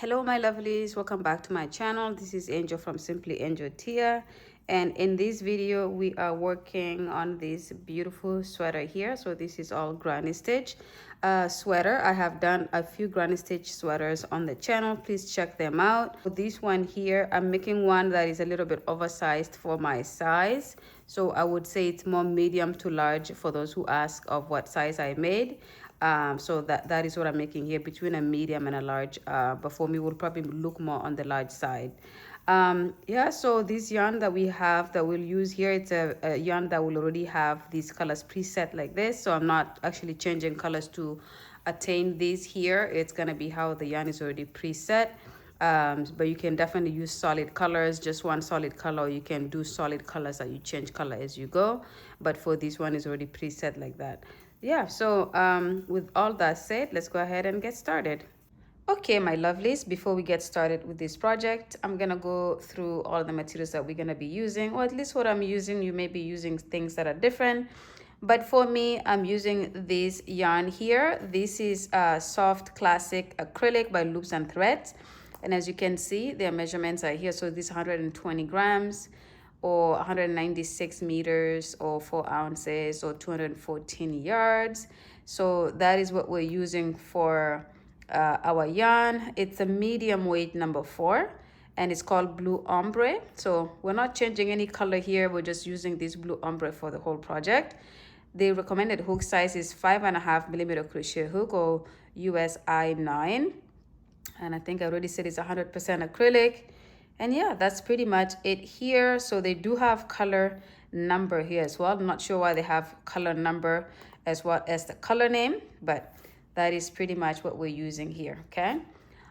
Hello my lovelies, welcome back to my channel. This is Angel from Simply Angel Tia, and in this video we are working on this beautiful sweater here. So this is all granny stitch sweater. I have done a few granny stitch sweaters on the channel, please check them out. For this one here, I'm making one that is a little bit oversized for my size, so I would say it's more medium to large for those who ask of what size I made. So that is what I'm making here, between a medium and a large, but for me will probably look more on the large side. Yeah, so this yarn that we have that we'll use here, it's a yarn that will already have these colors preset like this, so I'm not actually changing colors to attain these here. It's gonna be how the yarn is already preset. But you can definitely use solid colors, just one solid color, or you can do solid colors that you change color as you go, but for this one is already preset like that. Yeah, so with all that said, let's go ahead and get started. Okay, my lovelies, before we get started with this project, I'm gonna go through all the materials that we're gonna be using, or at least what I'm using. You may be using things that are different, but for me, I'm using this yarn here. This is a soft classic acrylic by Loops and Threads, and as you can see, their measurements are here. So this 120 grams or 196 meters or 4 ounces or 214 yards. So that is what we're using for our yarn. It's a medium weight number 4 and it's called blue ombre. So we're not changing any color here, we're just using this blue ombre for the whole project. The recommended hook size is 5.5 millimeter crochet hook, or USI 9, and I think I already said it's 100% acrylic. And yeah, that's pretty much it here. So they do have color number here as well. I'm not sure why they have color number as well as the color name, but that is pretty much what we're using here. Okay,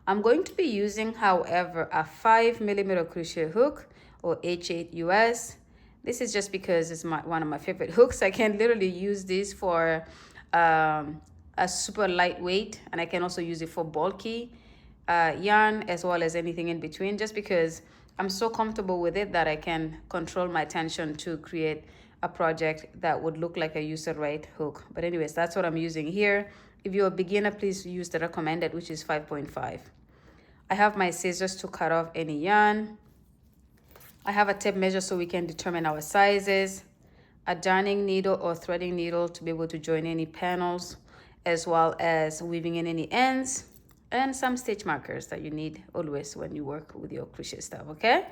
I'm going to be using, however, a 5 millimeter crochet hook, or H8 US. This is just because it's one of my favorite hooks. I can literally use this for a super lightweight, and I can also use it for bulky yarn, as well as anything in between, just because I'm so comfortable with it that I can control my tension to create a project that would look like a user right hook. But anyways, that's what I'm using here. If you're a beginner, please use the recommended, which is 5.5. I have my scissors to cut off any yarn. I have a tape measure so we can determine our sizes, a darning needle or threading needle to be able to join any panels, as well as weaving in any ends, and some stitch markers that you need always when you work with your crochet stuff. Okay,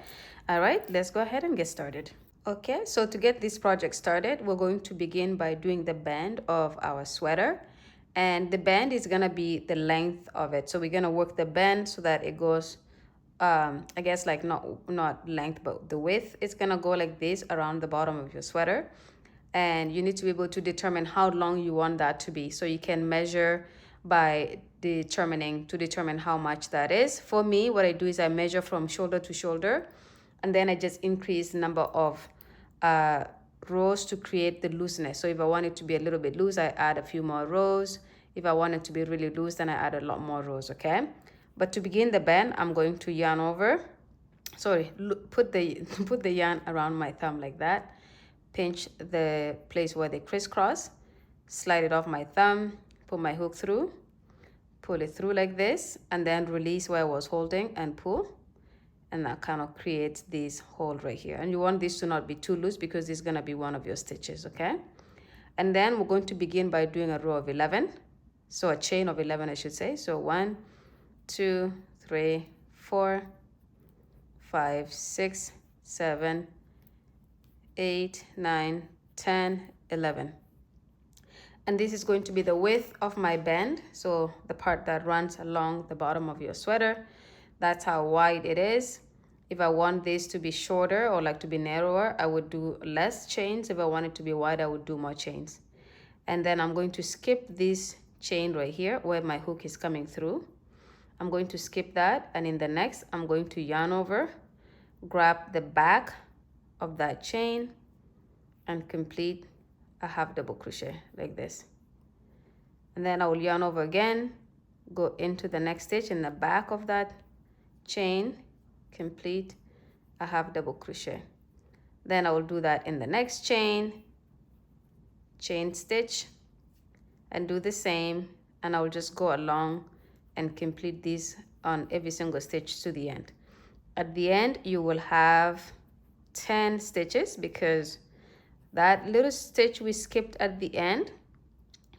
all right, let's go ahead and get started. Okay, so to get this project started, we're going to begin by doing the band of our sweater, and the band is gonna be the length of it. So we're gonna work the band so that it goes I guess like not length but the width. It's gonna go like this around the bottom of your sweater, and you need to be able to determine how long you want that to be, so you can measure by determine how much that is. For me, what I do is I measure from shoulder to shoulder, and then I just increase the number of rows to create the looseness. So if I want it to be a little bit loose, I add a few more rows. If I want it to be really loose, then I add a lot more rows. Okay, but to begin the band, I'm going to yarn over, put the yarn around my thumb like that, pinch the place where they crisscross, slide it off my thumb, put my hook through, pull it through like this, and then release where I was holding and pull, and that kind of creates this hole right here. And you want this to not be too loose because this is going to be one of your stitches. Okay, and then we're going to begin by doing a row of 11, so a chain of 11 I should say. So 1 2 3 4 5 6 7 8 9 10 11, and this is going to be the width of my band, so the part that runs along the bottom of your sweater. That's how wide it is. If I want this to be shorter or like to be narrower, I would do less chains. If I want it to be wide, I would do more chains. And then I'm going to skip this chain right here where my hook is coming through. I'm going to skip that, and in the next I'm going to yarn over, grab the back of that chain, and complete a half double crochet like this. And then I will yarn over again, go into the next stitch in the back of that chain, complete a half double crochet. Then I will do that in the next chain stitch, and do the same, and I will just go along and complete this on every single stitch to the end. At the end, you will have 10 stitches because that little stitch we skipped at the end,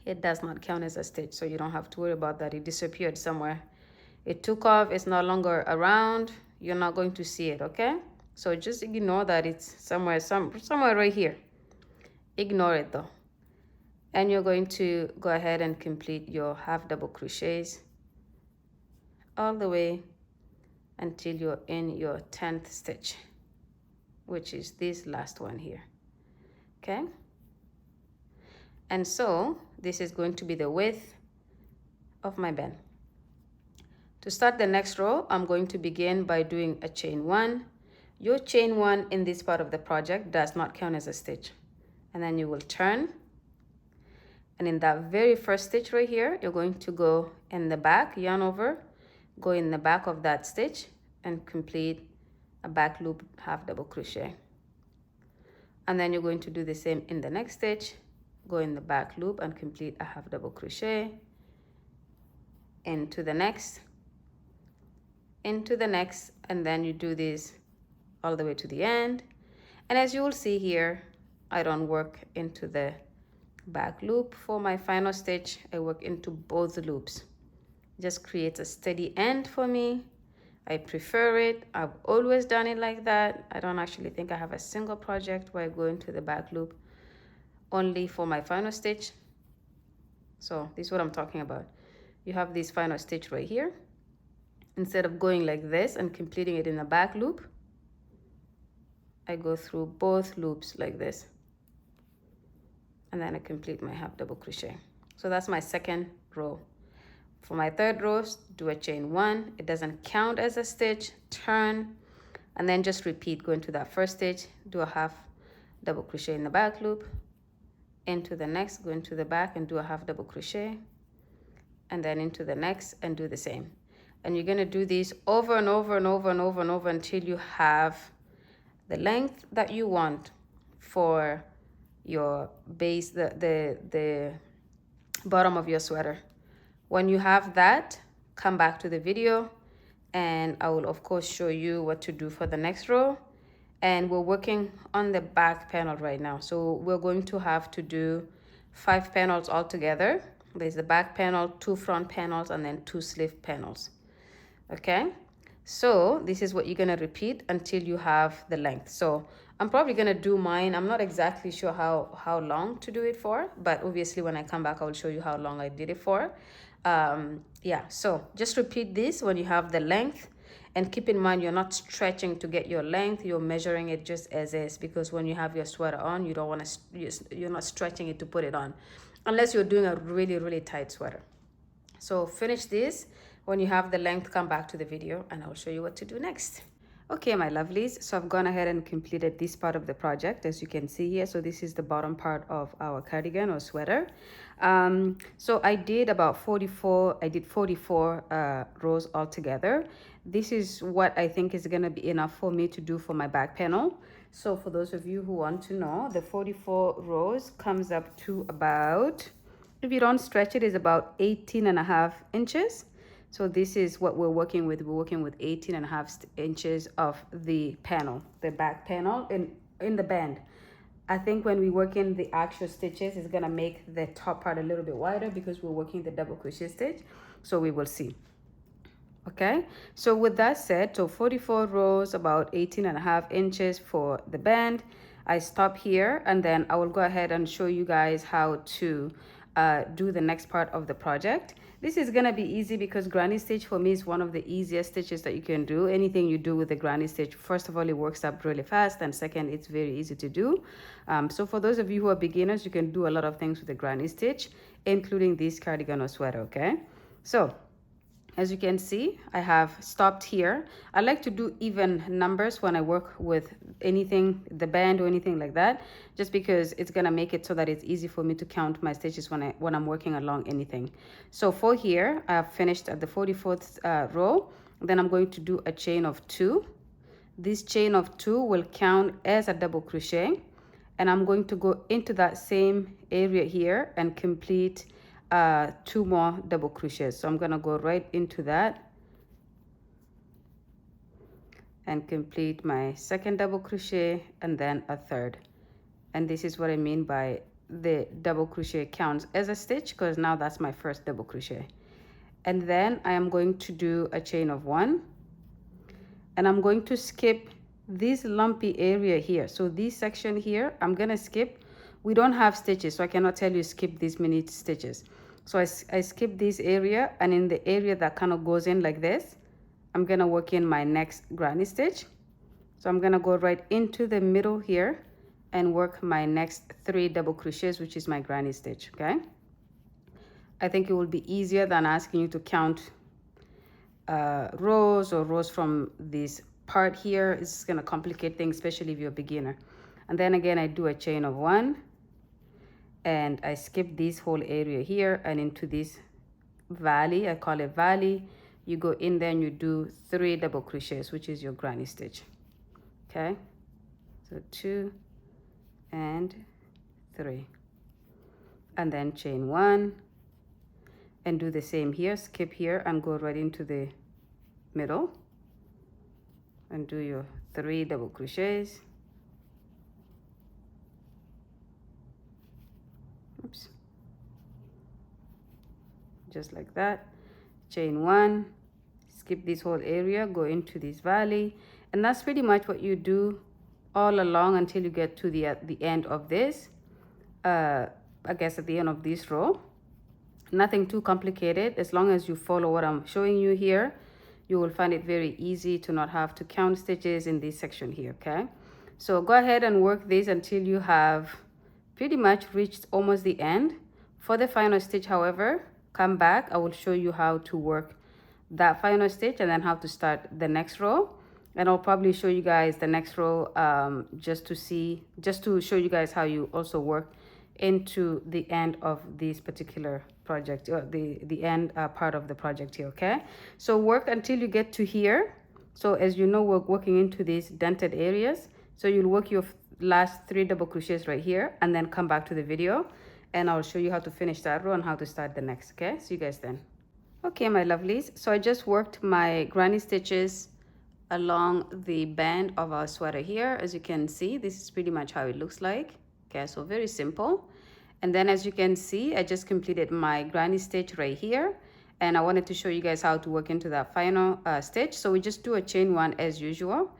it does not count as a stitch, so you don't have to worry about that. It disappeared somewhere. It took off, it's no longer around. You're not going to see it, okay? So just ignore that it's somewhere right here. Ignore it though. And you're going to go ahead and complete your half double crochets all the way until you're in your 10th stitch, which is this last one here. Okay? And so this is going to be the width of my band. To start the next row, I'm going to begin by doing a chain 1. Your chain 1 in this part of the project does not count as a stitch. And then you will turn. And in that very first stitch right here, you're going to go in the back, yarn over, go in the back of that stitch and complete a back loop half double crochet. And then you're going to do the same in the next stitch, go in the back loop and complete a half double crochet, into the next, and then you do this all the way to the end. And as you will see here, I don't work into the back loop for my final stitch. I work into both loops. Just creates a steady end for me. I prefer it. I've always done it like that. I don't actually think I have a single project where I go into the back loop only for my final stitch. So this is what I'm talking about. You have this final stitch right here. Instead of going like this and completing it in the back loop, I go through both loops like this. And then I complete my half double crochet. So that's my second row. For my third row, do a chain 1. It doesn't count as a stitch. Turn, and then just repeat. Go into that first stitch, do a half double crochet in the back loop, into the next, go into the back and do a half double crochet, and then into the next and do the same. And you're going to do this over and over and over and over and over until you have the length that you want for your base, the bottom of your sweater. When you have that, come back to the video and I will of course show you what to do for the next row. And we're working on the back panel right now. So we're going to have to do 5 panels all together. There's the back panel, 2 front panels, and then 2 sleeve panels. Okay, so this is what you're gonna repeat until you have the length. So I'm probably gonna do mine. I'm not exactly sure how long to do it for, but obviously when I come back, I will show you how long I did it for. Yeah, so just repeat this when you have the length, and keep in mind you're not stretching to get your length. You're measuring it just as is, because when you have your sweater on, you don't want to, you're not stretching it to put it on, unless you're doing a really tight sweater. So finish this. When you have the length, come back to the video and I'll show you what to do next. Okay, my lovelies, so I've gone ahead and completed this part of the project, as you can see here. So this is the bottom part of our cardigan or sweater. So I did about 44 rows altogether. This is what I think is going to be enough for me to do for my back panel. So for those of you who want to know, the 44 rows comes up to about, if you don't stretch it, is about 18.5 inches. So this is what we're working with. We're working with 18.5 inches of the panel, the back panel in the band. I think when we work in the actual stitches, it's gonna make the top part a little bit wider because we're working the double crochet stitch. So we will see. Okay, so with that said, so 44 rows, about 18.5 inches for the band. I stop here and then I will go ahead and show you guys how to do the next part of the project. This is gonna be easy because granny stitch for me is one of the easiest stitches that you can do. Anything you do with the granny stitch, first of all, it works up really fast, and second, it's very easy to do. So for those of you who are beginners, you can do a lot of things with the granny stitch, including this cardigan or sweater. Okay, so as you can see, I have stopped here. I like to do even numbers when I work with anything, the band or anything like that, just because it's gonna make it so that it's easy for me to count my stitches when I'm working along anything. So for here, I've finished at the 44th row. Then I'm going to do a chain of 2. This chain of 2 will count as a double crochet, and I'm going to go into that same area here and complete 2 more double crochets. So I'm gonna go right into that and complete my second double crochet and then a third. And this is what I mean by the double crochet counts as a stitch, because now that's my first double crochet. And then I am going to do a chain of 1, and I'm going to skip this lumpy area here. So this section here, I'm gonna skip. We don't have stitches, so I cannot tell you skip these many stitches. So I skip this area, and in the area that kind of goes in like this, I'm gonna work in my next granny stitch. So I'm gonna go right into the middle here and work my next 3 double crochets, which is my granny stitch. Okay, I think it will be easier than asking you to count rows or rows from this part here. It's gonna complicate things, especially if you're a beginner. And then again, I do a chain of 1, and I skip this whole area here and into this valley. I call it valley. You go in there and you do 3 double crochets, which is your granny stitch. Okay, so 2 and 3, and then chain 1, and do the same here. Skip here and go right into the middle and do your 3 double crochets. Oops, just like that. Chain 1, skip this whole area, go into this valley, and that's pretty much what you do all along until you get to the end of this, I guess at the end of this row. Nothing too complicated. As long as you follow what I'm showing you here, you will find it very easy to not have to count stitches in this section here. Okay, so go ahead and work this until you have pretty much reached almost the end. For the final stitch, however, come back. I will show you how to work that final stitch and then how to start the next row. And I'll probably show you guys the next row just to show you guys how you also work into the end of this particular project, or the end part of the project here. Okay, so work until you get to here. So as you know, we're working into these dented areas, so you'll work your last 3 double crochets right here and then come back to the video, and I'll show you how to finish that row and how to start the next. Okay, see you guys then. Okay, my lovelies, so I just worked my granny stitches along the band of our sweater here. As you can see, this is pretty much how it looks like. Okay, so very simple. And then as you can see, I just completed my granny stitch right here, and I wanted to show you guys how to work into that final stitch. So we just do a chain 1 as usual,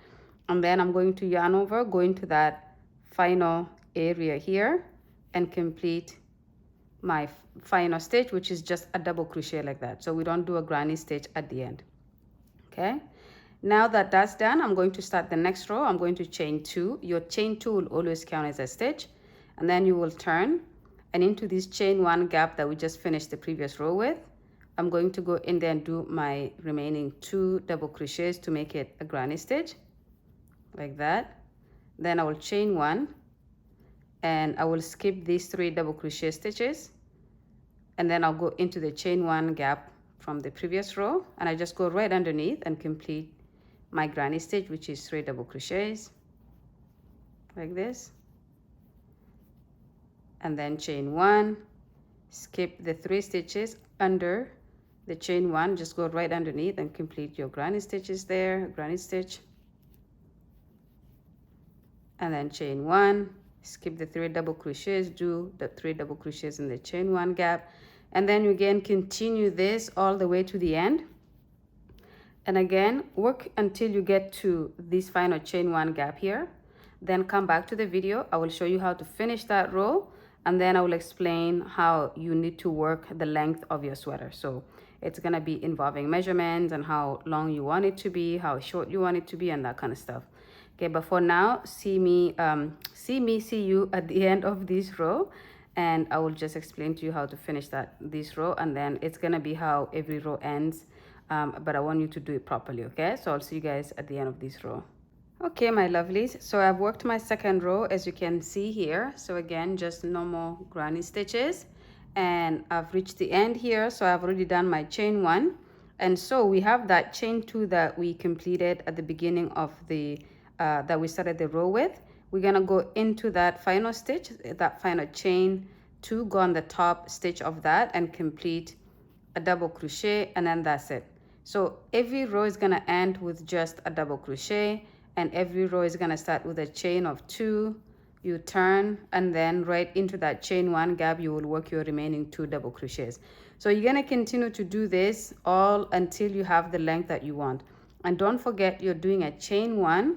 and then I'm going to yarn over, go into that final area here and complete my final stitch, which is just a double crochet like that. So we don't do a granny stitch at the end. Okay, now that that's done, I'm going to start the next row. I'm going to chain 2. Your chain 2 will always count as a stitch, and then you will turn, and into this chain 1 gap that we just finished the previous row with, I'm going to go in there and do my remaining 2 double crochets to make it a granny stitch like that. Then I will chain 1, and I will skip these 3 double crochet stitches, and then I'll go into the chain 1 gap from the previous row, and I just go right underneath and complete my granny stitch, which is 3 double crochets like this, and then chain 1, skip the 3 stitches under the chain 1, just go right underneath and complete your granny stitches there, granny stitch, and then chain 1, skip the 3 double crochets, do the 3 double crochets in the chain 1 gap, and then you again continue this all the way to the end, and again work until you get to this final chain 1 gap here. Then come back to the video. I will show you how to finish that row, and then I will explain how you need to work the length of your sweater. So it's gonna be involving measurements and how long you want it to be, how short you want it to be, and that kind of stuff. Okay, but for now, see you at the end of this row, and I will just explain to you how to finish this row, and then it's gonna be how every row ends, but I want you to do it properly. Okay, so I'll see you guys at the end of this row. Okay, my lovelies, so I've worked my second row, as you can see here. So again, just normal granny stitches, and I've reached the end here. So I've already done my chain 1, and so we have that chain 2 that we completed at the beginning of the that we started the row with. We're gonna go into that final stitch, that final chain 2, go on the top stitch of that and complete a double crochet, and then that's it. So every row is going to end with just a double crochet, and every row is going to start with a chain of 2. You turn, and then right into that chain 1 gap you will work your remaining 2 double crochets. So you're going to continue to do this all until you have the length that you want. And don't forget, you're doing a chain 1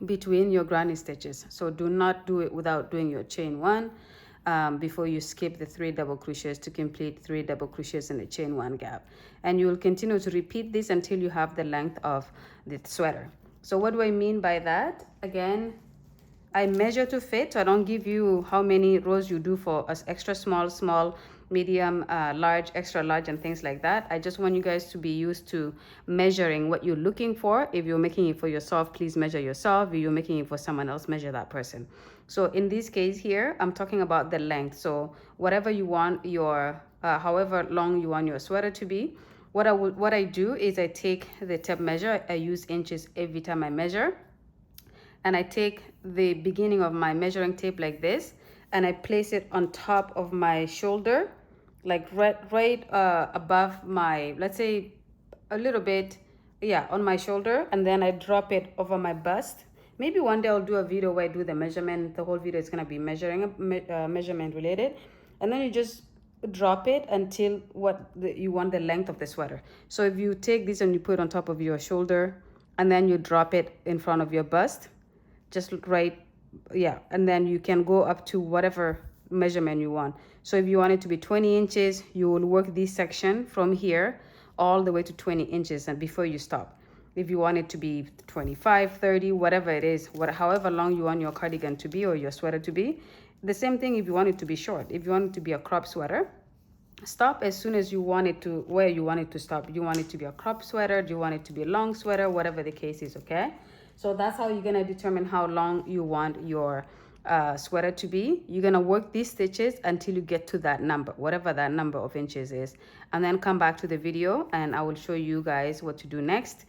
between your granny stitches. So do not do it without doing your chain 1 before you skip the 3 double crochets to complete 3 double crochets in the chain 1 gap. And you will continue to repeat this until you have the length of the sweater. So what do I mean by that? Again, I measure to fit, so I don't give you how many rows you do for us extra small, small, medium, large, extra large, and things like that. I just want you guys to be used to measuring what you're looking for. If you're making it for yourself, please measure yourself. If you're making it for someone else, measure that person. So in this case here, I'm talking about the length. So whatever you want your, however long you want your sweater to be, what I do is I take the tape measure. I use inches every time I measure. And I take the beginning of my measuring tape like this, and I place it on top of my shoulder, like right above my, let's say a little bit, yeah, on my shoulder, and then I drop it over my bust. Maybe one day I'll do a video where I do the measurement. The whole video is going to be measurement related, and then you just drop it until you want the length of the sweater. So if you take this and you put it on top of your shoulder, and then you drop it in front of your bust, just right, yeah, and then you can go up to whatever measurement you want. So if you want it to be 20 inches, you will work this section from here all the way to 20 inches and before you stop. If you want it to be 25, 30, whatever it is, however long you want your cardigan to be or your sweater to be. The same thing if you want it to be short. If you want it to be a crop sweater, stop as soon as you want it to, where you want it to stop. Do you want it to be a crop sweater? Do you want it to be a long sweater? Whatever the case is, okay? So that's how you're going to determine how long you want your sweater to be. You're going to work these stitches until you get to that number, whatever that number of inches is. And then come back to the video and I will show you guys what to do next.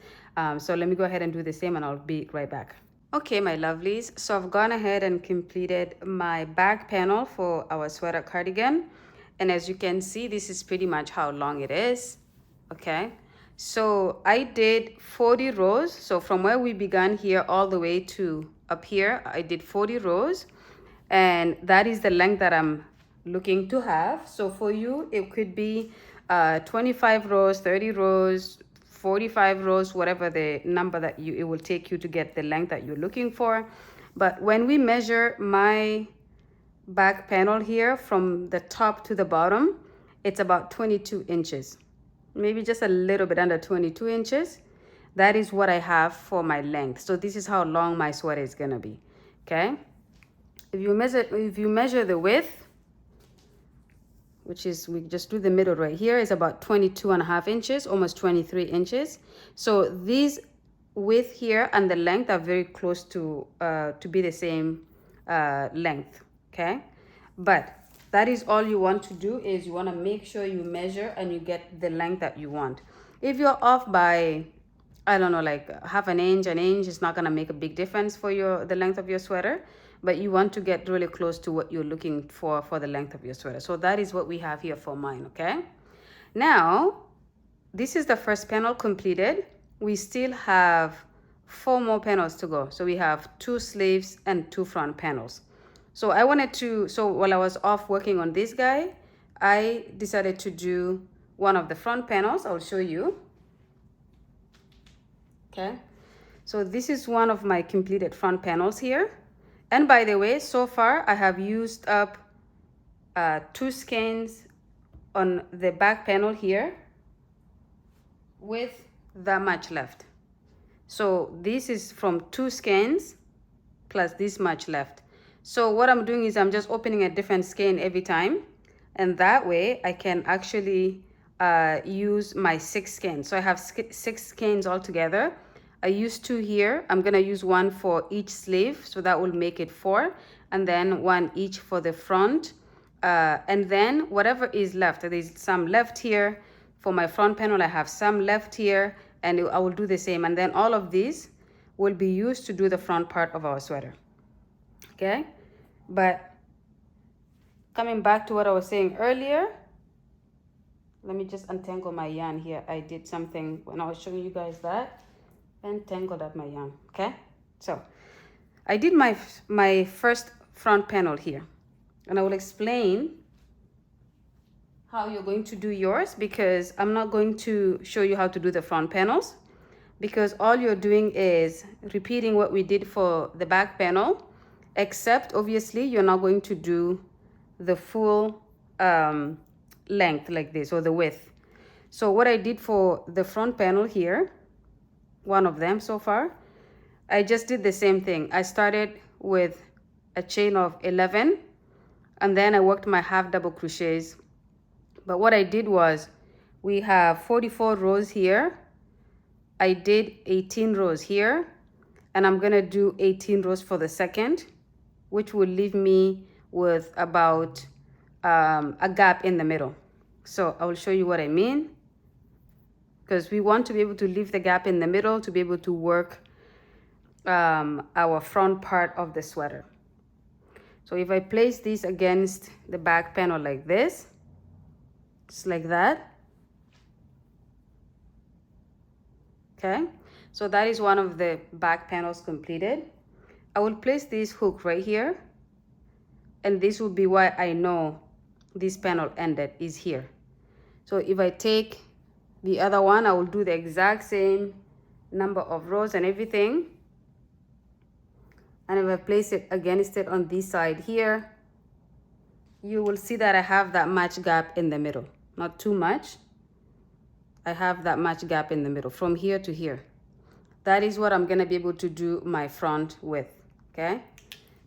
So let me go ahead and do the same and I'll be right back. Okay, my lovelies. So I've gone ahead and completed my back panel for our sweater cardigan. And as you can see, this is pretty much how long it is. Okay. So I did 40 rows. So from where we began here all the way to up here, I did 40 rows. And that is the length that I'm looking to have. So for you, it could be 25 rows, 30 rows, 45 rows, whatever the number that it will take you to get the length that you're looking for. But when we measure my back panel here from the top to the bottom, it's about 22 inches. Maybe just a little bit under 22 inches. That is what I have for my length. So this is how long my sweater is gonna be, okay? If you measure the width, which is, we just do the middle right here, is about 22.5 inches, almost 23 inches. So these width here and the length are very close to be the same length, okay? But that is all you want to do, is you want to make sure you measure and you get the length that you want. If you're off by, I don't know, like half an inch, it's not going to make a big difference for the length of your sweater, but you want to get really close to what you're looking for the length of your sweater. So that is what we have here for mine, okay? Now, this is the first panel completed. We still have 4 more panels to go. So we have 2 sleeves and 2 front panels. So I wanted to, so while I was off working on this guy, I decided to do one of the front panels. I'll show you. Okay. So this is one of my completed front panels here. And by the way, so far I have used up 2 skeins on the back panel here with that much left. So this is from 2 skeins plus this much left. So what I'm doing is I'm just opening a different skein every time, and that way I can actually use my 6 skeins. So I have 6 skeins altogether. I use 2 here. I'm gonna use 1 for each sleeve, so that will make it 4, and then 1 each for the front. And then whatever is left, there's some left here for my front panel. I have some left here, and I will do the same. And then all of these will be used to do the front part of our sweater. Okay. But coming back to what I was saying earlier, let me just untangle my yarn here. I did something when I was showing you guys that, and tangled up my yarn. Okay, so I did my first front panel here, and I will explain how you're going to do yours, because I'm not going to show you how to do the front panels, because all you're doing is repeating what we did for the back panel, except obviously you're not going to do the full length like this, or the width. So what I did for the front panel here, one of them so far, I just did the same thing. I started with a chain of 11, and then I worked my half double crochets. But what I did was, we have 44 rows here. I did 18 rows here, and I'm gonna do 18 rows for the second, which will leave me with about a gap in the middle. So I will show you what I mean, because we want to be able to leave the gap in the middle to be able to work our front part of the sweater. So if I place this against the back panel like this, just like that. Okay, so that is one of the back panels completed. I will place this hook right here, and this will be why I know this panel ended is here. So if I take the other one, I will do the exact same number of rows and everything. And if I place it against it on this side here, you will see that I have that much gap in the middle. Not too much. I have that much gap in the middle from here to here. That is what I'm gonna be able to do my front with, okay?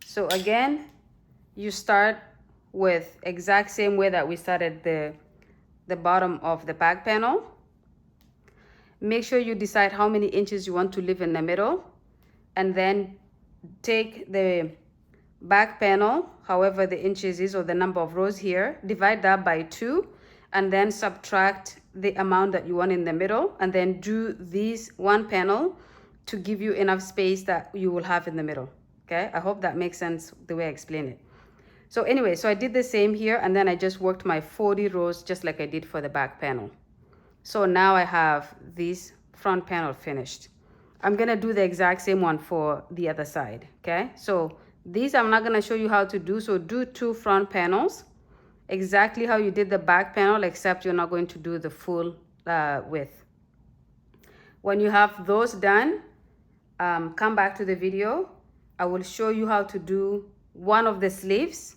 So again, you start with exact same way that we started the bottom of the back panel. Make sure you decide how many inches you want to leave in the middle, and then take the back panel, however the inches is, or the number of rows here, divide that by 2, and then subtract the amount that you want in the middle, and then do this one panel to give you enough space that you will have in the middle. Okay, I hope that makes sense the way I explain it. So anyway, so I did the same here, and then I just worked my 40 rows just like I did for the back panel. So now I have this front panel finished. I'm gonna do the exact same one for the other side. Okay, so these I'm not gonna show you how to do, so do 2 front panels exactly how you did the back panel, except you're not going to do the full width. When you have those done, come back to the video. I will show you how to do one of the sleeves.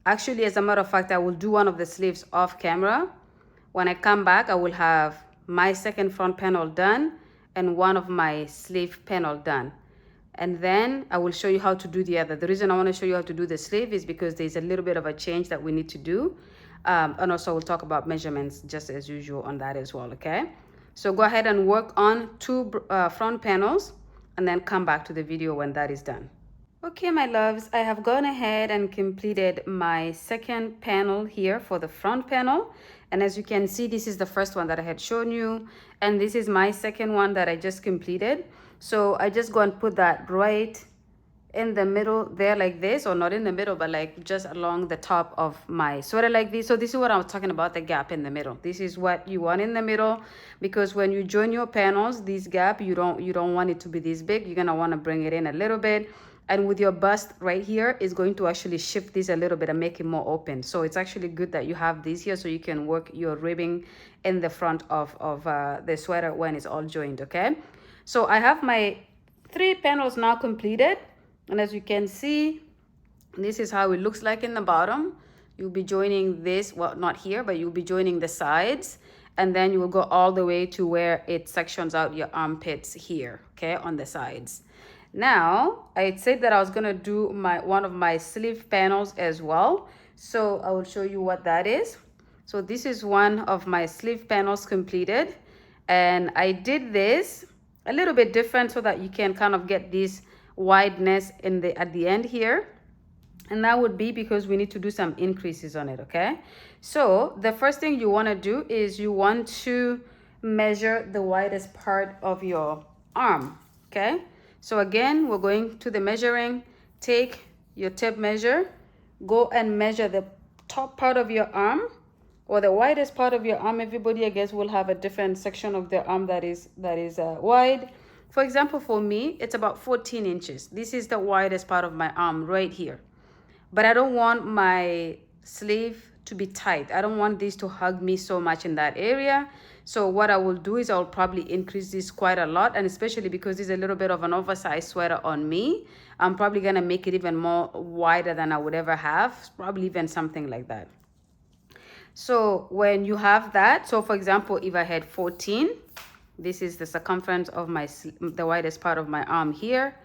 Actually, as a matter of fact, I will do one of the sleeves off camera. When I come back, I will have my second front panel done and one of my sleeve panel done. And then I will show you how to do the other. The reason I want to show you how to do the sleeve is because there's a little bit of a change that we need to do. And also we'll talk about measurements just as usual on that as well, okay? So go ahead and work on 2 front panels, and then come back to the video when that is done. Okay, my loves, I have gone ahead and completed my second panel here for the front panel. And as you can see, this is the first one that I had shown you, and this is my second one that I just completed. So I just go and put that right in the middle there like this, or not in the middle, but like just along the top of my sweater like this. So this is what I was talking about, the gap in the middle. This is what you want in the middle, because when you join your panels, this gap, you don't want it to be this big. You're gonna want to bring it in a little bit. And with your bust right here is going to actually shift this a little bit and make it more open. So it's actually good that you have this here so you can work your ribbing in the front of the sweater when it's all joined, okay? So I have my 3 panels now completed. And as you can see, this is how it looks like in the bottom. You'll be joining this, well, not here, but you'll be joining the sides. And then you will go all the way to where it sections out your armpits here, okay, on the sides. Now, I said that I was gonna do one of my sleeve panels as well. So I will show you what that is. So this is one of my sleeve panels completed. And I did this a little bit different so that you can kind of get this wideness at the end here. And that would be because we need to do some increases on it, okay? So the first thing you wanna do is you want to measure the widest part of your arm, okay? So again, we're going to the measuring. Take your tape measure, go and measure the top part of your arm, or the widest part of your arm. Everybody, I guess, will have a different section of their arm that is wide. For example, for me, it's about 14 inches. This is the widest part of my arm right here. But I don't want my sleeve to be tight. I don't want this to hug me so much in that area. So what I will do is I'll probably increase this quite a lot, and especially because this is a little bit of an oversized sweater on me, I'm probably gonna make it even more wider than I would ever have, probably even something like that. So when you have that, so for example, if I had 14, this is the circumference of the widest part of my arm here.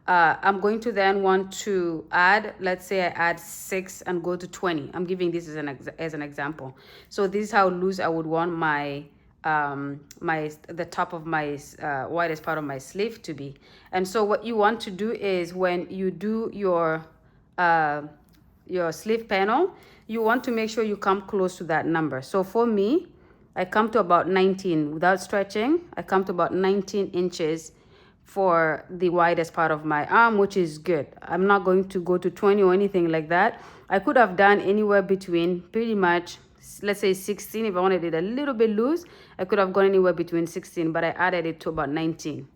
I'm going to then want to add, let's say I add 6 and go to 20. I'm giving this as an example. So this is how loose I would want my the top of my widest part of my sleeve to be. And so what you want to do is when you do your sleeve panel, you want to make sure you come close to that number. So for me, I come to about 19 without stretching. I come to about 19 inches for the widest part of my arm, which is good. I'm not going to go to 20 or anything like that. I could have done anywhere between pretty much, let's say 16. If I wanted it a little bit loose, I could have gone anywhere between 16, but I added it to about 19.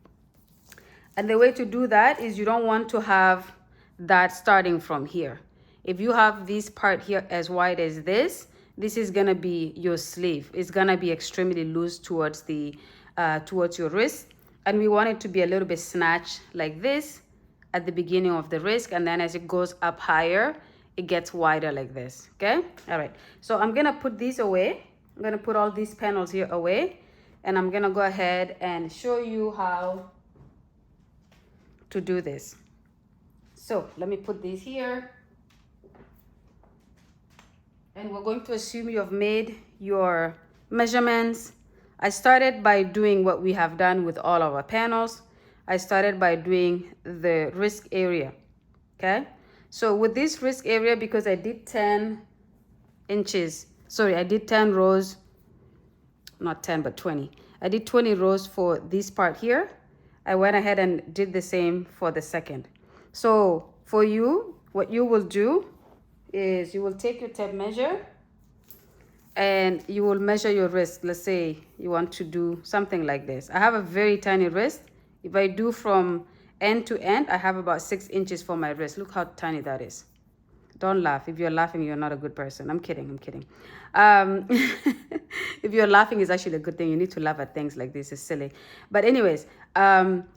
And the way to do that is you don't want to have that starting from here. If you have this part here as wide as this is gonna be your sleeve. It's gonna be extremely loose towards your wrist. And we want it to be a little bit snatched like this at the beginning of the wrist. And then as it goes up higher, it gets wider like this, okay? All right, so I'm gonna put these away. I'm gonna put all these panels here away. And I'm gonna go ahead and show you how to do this. So let me put these here. And we're going to assume you have made your measurements. I started by doing what we have done with all of our panels. I started by doing the wrist area, okay? So with this wrist area, because I did 10 inches, sorry, I did 10 rows, not 10, but 20. I did 20 rows for this part here. I went ahead and did the same for the second. So for you, what you will do is you will take your tape measure and you will measure your wrist. Let's say you want to do something like this. I have a very tiny wrist. If I do from end to end, I have about 6 inches for my wrist. Look how tiny that is. Don't laugh. If you're laughing, you're not a good person. I'm kidding. I'm kidding. If you're laughing, it's actually a good thing. You need to laugh at things like this. It's silly. But anyways,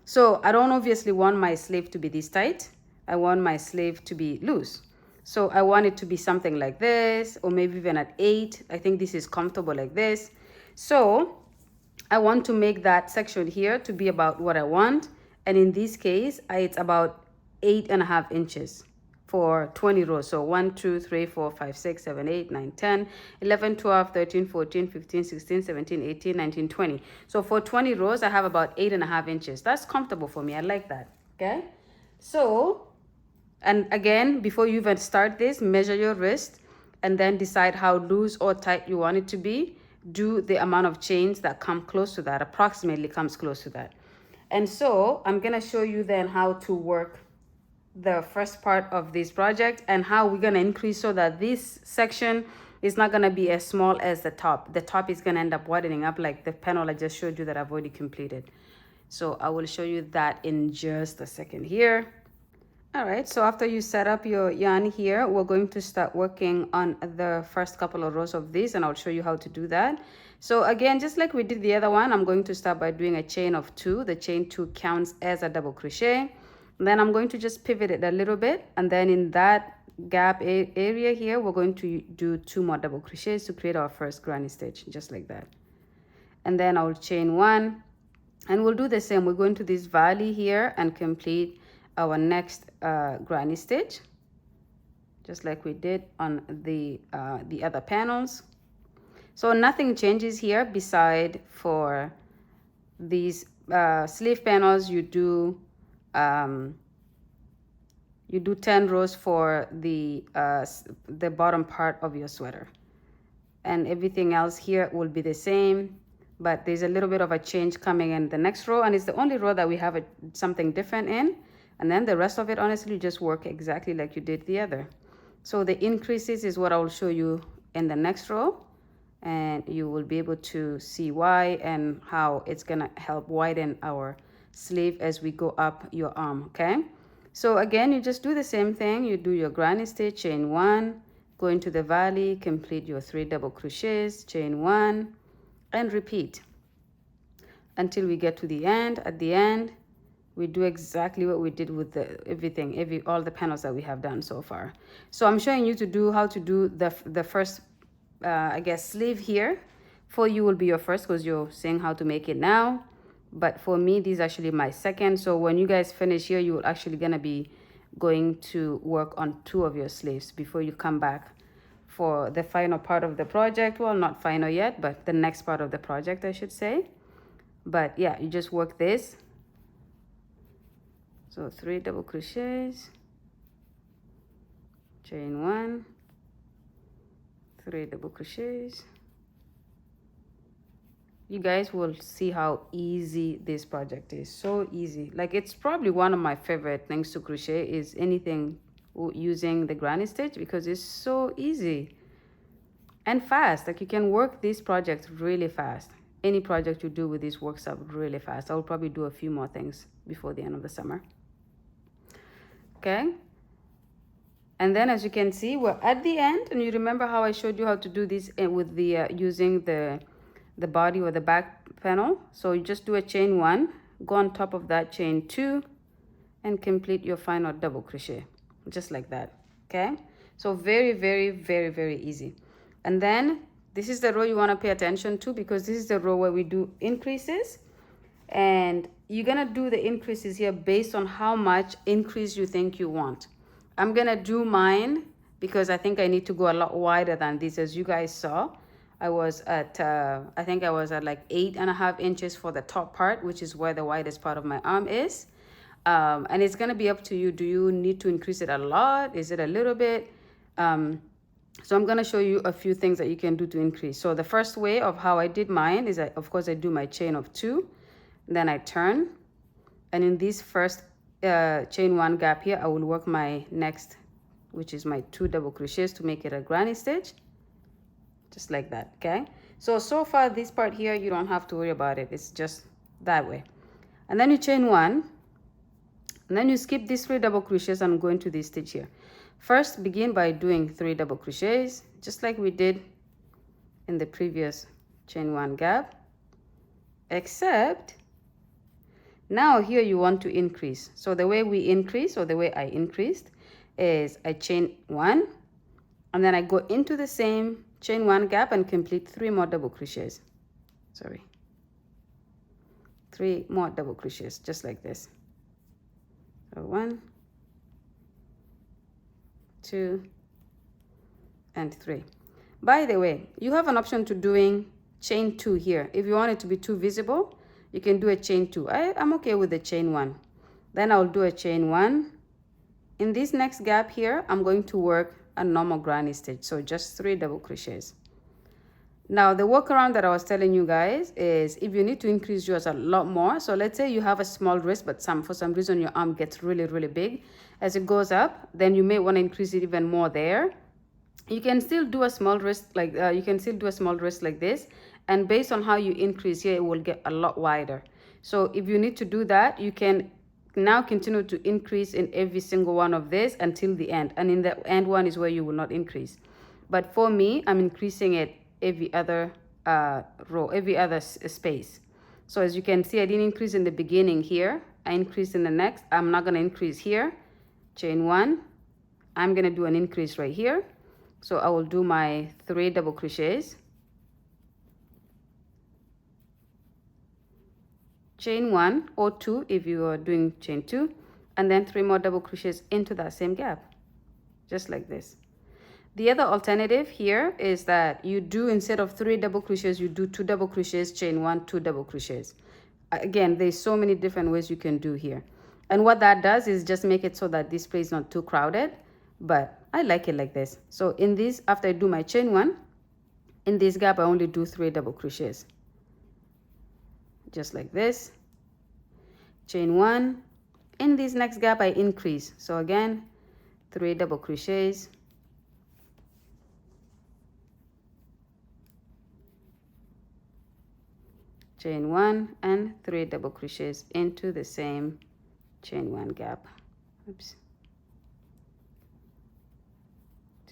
so I don't obviously want my sleeve to be this tight. I want my sleeve to be loose. So I want it to be something like this, or maybe even at 8. I think this is comfortable like this. So I want to make that section here to be about what I want. And in this case, it's about 8.5 inches for 20 rows. So 1, 2, 3, 4, 5, 6, 7, 8, 9, 10, 11, 12, 13, 14, 15, 16, 17, 18, 19, 20. So for 20 rows, I have about 8.5 inches. That's comfortable for me. I like that. Okay. So, and again, before you even start this, measure your wrist and then decide how loose or tight you want it to be. Do the amount of chains that come close to that, approximately comes close to that. And so I'm going to show you then how to work the first part of this project and how we're going to increase so that this section is not going to be as small as the top. The top is going to end up widening up like the panel I just showed you that I've already completed. So I will show you that in just a second here. All right, so after you set up your yarn here, we're going to start working on the first couple of rows of this, and I'll show you how to do that. So again, just like we did the other one, I'm going to start by doing a chain of 2. The chain 2 counts as a double crochet. And then I'm going to just pivot it a little bit, and then in that gap area here, we're going to do 2 more double crochets to create our first granny stitch, just like that. And then I'll chain 1, and we'll do the same. We're going to this valley here and complete our next granny stitch, just like we did on the other panels. So nothing changes here beside for these sleeve panels. You do 10 rows for the bottom part of your sweater, and everything else here will be the same, but there's a little bit of a change coming in the next row, and it's the only row that we have something different in. And then the rest of it, honestly, just work exactly like you did the other. So the increases is what I will show you in the next row. and you will be able to see why and how it's gonna help widen our sleeve as we go up your arm. Okay, so again, you just do the same thing. You do your granny stitch, chain 1, go into the valley, complete your 3 double crochets, chain 1, and repeat until we get to the end. At the end, we do exactly what we did with all the panels that we have done so far. So I'm showing you to do how to do the first I guess sleeve here. For you will be your first because you're seeing how to make it now, but for me this is actually my second. So when you guys finish here, you will actually gonna be going to work on 2 of your sleeves before you come back for the final part of the project. Well, not final yet, but the next part of the project, I should say. But yeah, you just work this. So 3 double crochets, chain 1, 3 double crochets. You guys will see how easy this project is. So easy. Like, it's probably one of my favorite things to crochet is anything using the granny stitch, because it's so easy and fast. Like, you can work this project really fast. Any project you do with this works out really fast. I'll probably do a few more things before the end of the summer. Okay, and then as you can see, we're at the end, and you remember how I showed you how to do this with the using the body or the back panel. So you just do a chain 1, go on top of that, chain 2, and complete your final double crochet, just like that. Okay, so very, very, very, very easy. And then this is the row you want to pay attention to, because this is the row where we do increases, and you're gonna do the increases here based on how much increase you think you want. I'm gonna do mine because I think I need to go a lot wider than this. As you guys saw, I was at I think I was at like 8.5 inches for the top part, which is where the widest part of my arm is. And it's gonna be up to you. Do you need to increase it a lot? Is it a little bit? So I'm gonna show you a few things that you can do to increase. So the first way of how I did mine is of course I do my chain of 2, then I turn, and in this first chain 1 gap here, I will work my next, which is my 2 double crochets to make it a granny stitch, just like that. Okay, so far this part here, you don't have to worry about it. It's just that way. And then you chain 1, and then you skip these 3 double crochets and go into this stitch here. First, begin by doing 3 double crochets, just like we did in the previous chain 1 gap, except now here you want to increase. So the way we increase, or the way I increased, is I chain 1, and then I go into the same chain 1 gap and complete 3 more double crochets. 3 more double crochets, just like this. So 1, 2, and 3. By the way, you have an option to doing chain 2 here. If you want it to be too visible, you can do a chain 2. I'm okay with the chain 1. Then I'll do a chain 1. In this next gap here, I'm going to work a normal granny stitch, so just 3 double crochets. Now the workaround that I was telling you guys is if you need to increase yours a lot more. So let's say you have a small wrist, but for some reason your arm gets really, really big as it goes up, then you may want to increase it even more there. You can still do a small wrist like this, and based on how you increase here, it will get a lot wider. So if you need to do that, you can now continue to increase in every single one of this until the end, and in the end one is where you will not increase. But for me, I'm increasing it every other row, every other space. So as you can see, I didn't increase in the beginning here, I increased in the next. I'm not going to increase here. Chain 1, I'm going to do an increase right here. So I will do my 3 double crochets, chain 1 or 2 if you are doing chain 2, and then 3 more double crochets into that same gap, just like this. The other alternative here is that you do, instead of 3 double crochets, you do 2 double crochets, chain 1, 2 double crochets. Again, there's so many different ways you can do here, and what that does is just make it so that this place is not too crowded, but I like it like this. So in this, after I do my chain 1, in this gap I only do 3 double crochets, just like this. Chain 1. In this next gap I increase, so again 3 double crochets, chain 1 and 3 double crochets into the same chain 1 gap. Oops.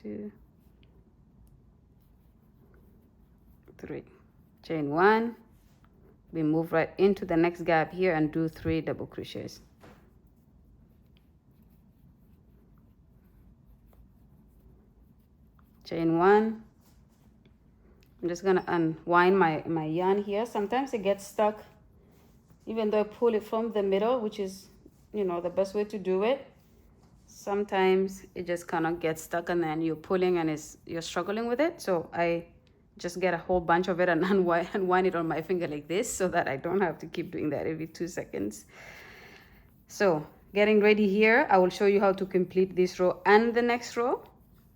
2, 3, chain 1. We move right into the next gap here and do 3 double crochets. Chain 1. I'm just gonna unwind my yarn here. Sometimes it gets stuck even though I pull it from the middle, which is, you know, the best way to do it. Sometimes it just kind of gets stuck and then you're pulling and you're struggling with it. So I just get a whole bunch of it and unwind it on my finger like this so that I don't have to keep doing that every 2 seconds. So getting ready here, I will show you how to complete this row and the next row.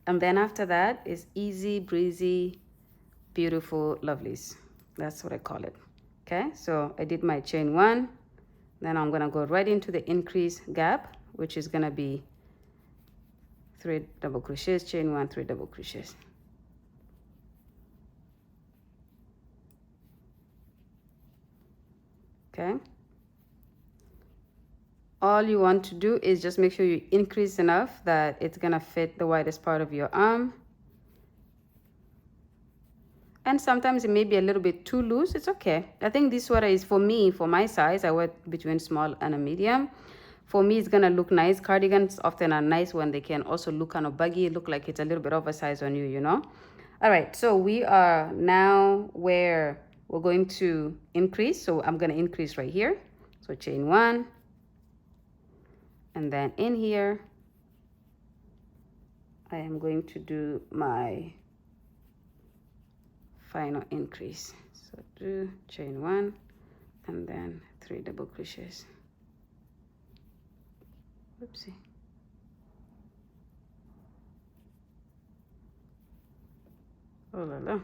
And then after that is easy breezy, beautiful lovelies. That's what I call it. Okay, so I did my chain 1. Then I'm gonna go right into the increase gap, which is gonna be 3 double crochets, chain 1, 3 double crochets. Okay, all you want to do is just make sure you increase enough that it's gonna fit the widest part of your arm. And sometimes it may be a little bit too loose. It's okay. I think this sweater is for me, for my size. I wear between small and a medium. For me, it's gonna look nice. Cardigans often are nice when they can also look kind of baggy, look like it's a little bit oversized on you, you know. All right, so we are now where we're going to increase. So I'm gonna increase right here. So chain 1, and then in here, I am going to do my final increase. So do chain 1 and then 3 double crochets. Oopsie. Oh la la.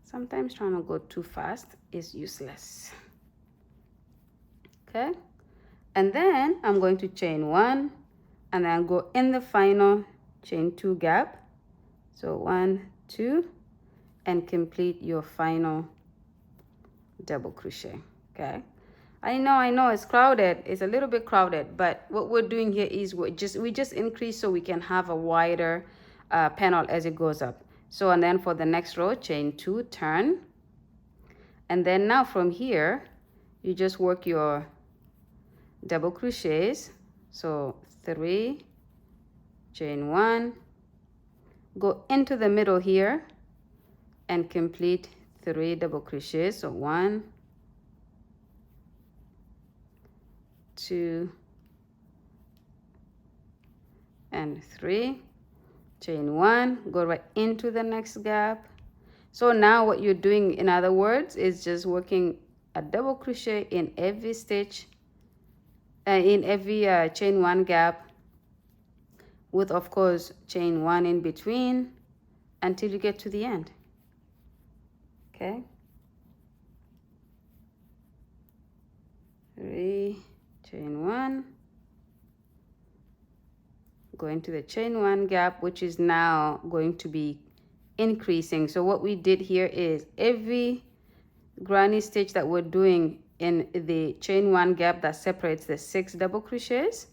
Sometimes trying to go too fast is useless. Okay, and then I'm going to chain 1 and then go in the final chain 2 gap. So 1, 2, and complete your final double crochet. Okay, I know it's crowded, it's a little bit crowded, but what we're doing here is we just increase so we can have a wider panel as it goes up. So and then for the next row, chain 2, turn, and then now from here you just work your double crochets. So 3, chain 1, go into the middle here and complete 3 double crochets. So 1, 2, and 3, chain 1, go right into the next gap. So now what you're doing, in other words, is just working a double crochet in every stitch, in every chain 1 gap, with of course chain 1 in between until you get to the end. Okay, 3, chain 1, go into the chain 1 gap, which is now going to be increasing. So what we did here is every granny stitch that we're doing in the chain 1 gap that separates the 6 double crochets,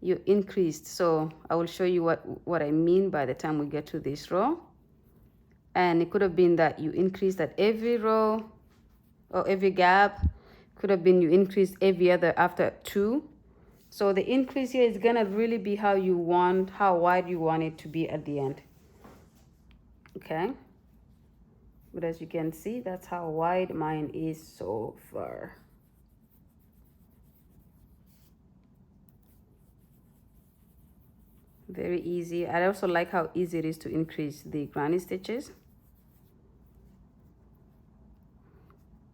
you increased. So I will show you what I mean by the time we get to this row. And it could have been that you increased at every row or every gap. Could have been you increased every other after 2. So the increase here is gonna really be how wide you want it to be at the end. Okay, but as you can see, that's how wide mine is so far. Very easy. I also like how easy it is to increase the granny stitches.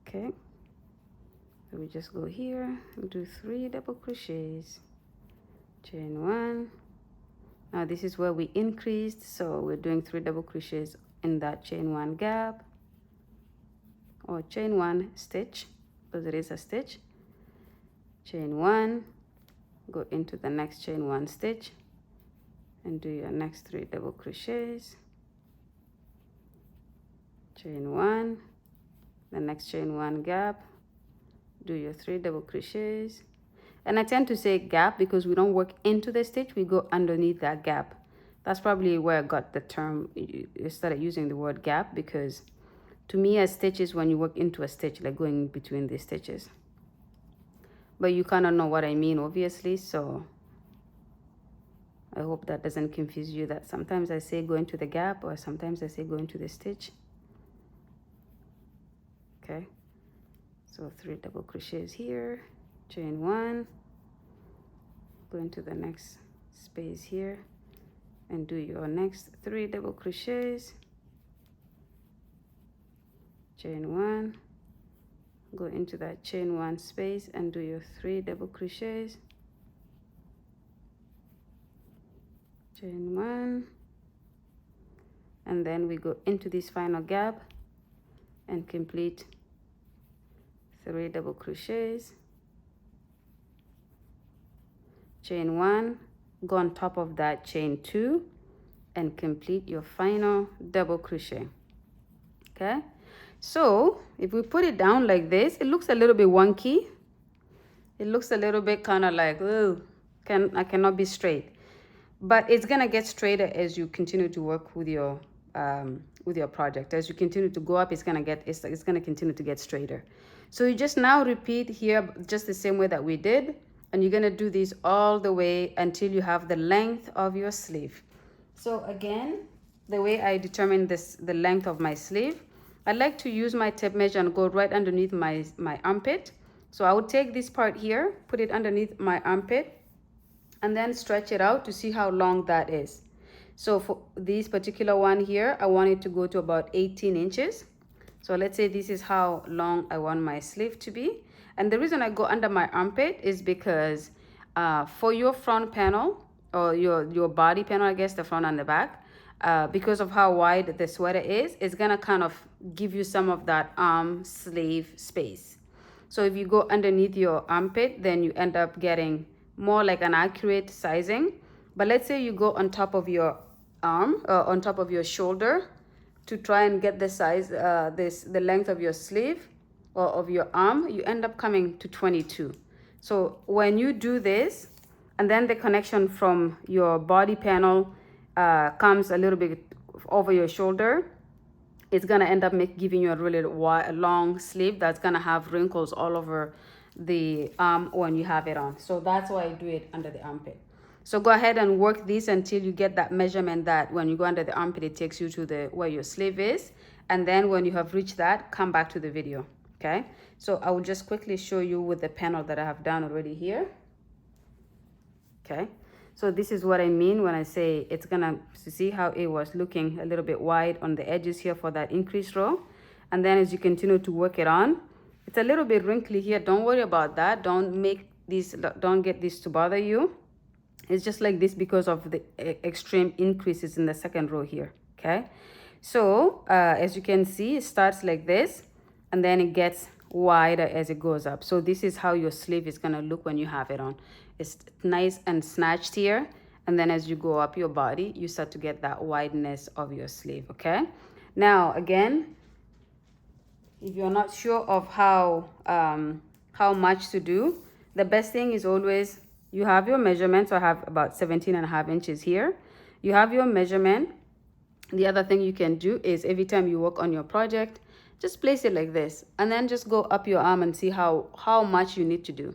Okay, so we just go here and do 3 double crochets, chain 1. Now this is where we increased, so we're doing 3 double crochets in that chain 1 gap, or chain 1 stitch, because it is a stitch. Chain 1, go into the next chain 1 stitch and do your next 3 double crochets, chain 1, the next chain 1 gap, do your 3 double crochets. And I tend to say gap because we don't work into the stitch, we go underneath that gap. That's probably where I got the term, I started using the word gap, because to me a stitch is when you work into a stitch, like going between the stitches. But you kind of know what I mean, obviously, so I hope that doesn't confuse you, that sometimes I say go into the gap or sometimes I say go into the stitch. Okay, so 3 double crochets here, chain 1, go into the next space here and do your next 3 double crochets, chain 1, go into that chain 1 space and do your 3 double crochets, chain 1, and then we go into this final gap and complete 3 double crochets, chain 1, go on top of that, chain 2, and complete your final double crochet. Okay, so if we put it down like this, it looks a little bit wonky. It looks a little bit kind of like, oh, I cannot be straight. But it's gonna get straighter as you continue to work with your project. As you continue to go up, it's gonna continue to get straighter. So you just now repeat here just the same way that we did, and you're gonna do this all the way until you have the length of your sleeve. So again, the way I determine the length of my sleeve, I like to use my tape measure and go right underneath my armpit. So I would take this part here, put it underneath my armpit, and then stretch it out to see how long that is. So for this particular one here, I want it to go to about 18 inches. So let's say this is how long I want my sleeve to be. And the reason I go under my armpit is because for your front panel, or your body panel, I guess, the front and the back, because of how wide the sweater is, it's gonna kind of give you some of that arm sleeve space. So if you go underneath your armpit, then you end up getting more like an accurate sizing. But let's say you go on top of your arm, on top of your shoulder, to try and get the size, the length of your sleeve or of your arm, you end up coming to 22. So when you do this, and then the connection from your body panel comes a little bit over your shoulder, it's gonna end up giving you a really long sleeve that's gonna have wrinkles all over the arm when you have it on. So that's why I do it under the armpit. So go ahead and work this until you get that measurement that when you go under the armpit, it takes you to where your sleeve is. And then when you have reached that, come back to the video, okay? So I will just quickly show you with the panel that I have done already here. Okay, so this is what I mean when I say it's gonna, see how it was looking a little bit wide on the edges here for that increased row. And then as you continue to work it on, it's a little bit wrinkly here. Don't worry about that. Don't get this to bother you. It's just like this because of the extreme increases in the second row here, okay? So as you can see, it starts like this, and then it gets wider as it goes up. So this is how your sleeve is gonna look when you have it on. It's nice and snatched here, and then as you go up your body, you start to get that wideness of your sleeve, okay? Now again, if you're not sure of how much to do, the best thing is always, you have your measurement. So I have about 17.5 inches here. You have your measurement. The other thing you can do is every time you work on your project, just place it like this, and then just go up your arm and see how much you need to do.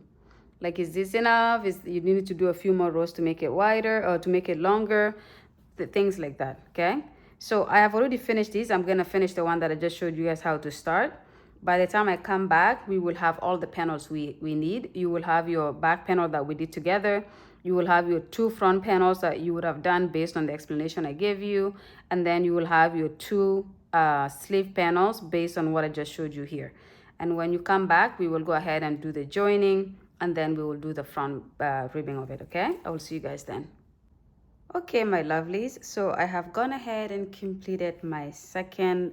Like, is this enough? You need to do a few more rows to make it wider or to make it longer, things like that, okay? So I have already finished these. I'm gonna finish the one that I just showed you guys how to start. By the time I come back, we will have all the panels we need. You will have your back panel that we did together. You will have your 2 front panels that you would have done based on the explanation I gave you. And then you will have your 2 sleeve panels based on what I just showed you here. And when you come back, we will go ahead and do the joining, and then we will do the front ribbing of it, okay? I will see you guys then. Okay, my lovelies, so I have gone ahead and completed my second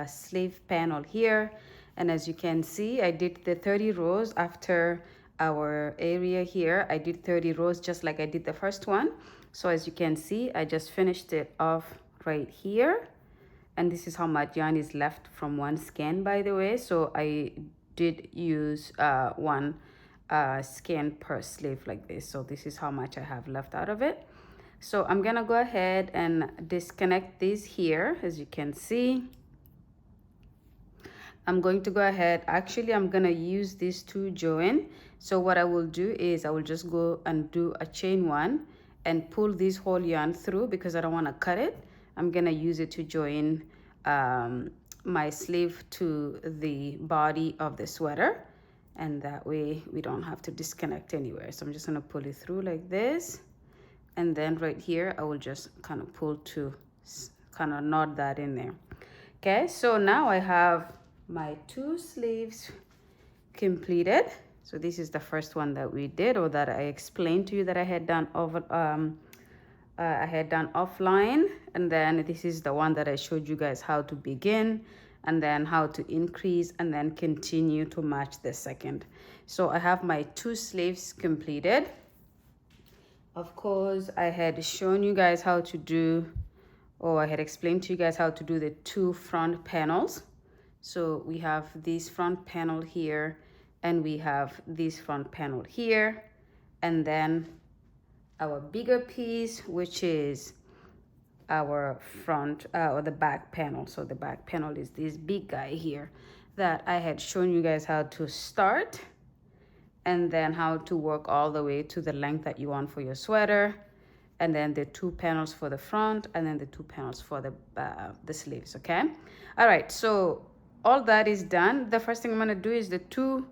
sleeve panel here. And as you can see, I did the 30 rows after our area here. I did 30 rows just like I did the first one. So as you can see, I just finished it off right here. and this is how much yarn is left from one skein, by the way. So I did use one skein per sleeve like this. So this is how much I have left out of it. So I'm gonna go ahead and disconnect these here. As you can see, I'm going to go ahead, actually I'm gonna use these to join. So what I will do is I will just go and do a chain one and pull this whole yarn through, because I don't want to cut it. I'm gonna use it to join my sleeve to the body of the sweater, and that way we don't have to disconnect anywhere. So I'm just gonna pull it through like this, and then right here I will just kind of pull to kind of knot that in there. Okay, so now I have my 2 sleeves completed. So this is the first one that we did, or that I explained to you that I had done over I had done offline, and then this is the one that I showed you guys how to begin, and then how to increase, and then continue to match the second. So I have my 2 sleeves completed. Of course, I had shown you guys how to do, or I had explained to you guys how to do the 2 front panels. So we have this front panel here, and we have this front panel here, and then our bigger piece, which is our front or the back panel. So the back panel is this big guy here that I had shown you guys how to start, and then how to work all the way to the length that you want for your sweater, and then the 2 panels for the front, and then the 2 panels for the sleeves. Okay, all right, so all that is done. The first thing I'm going to do is the 2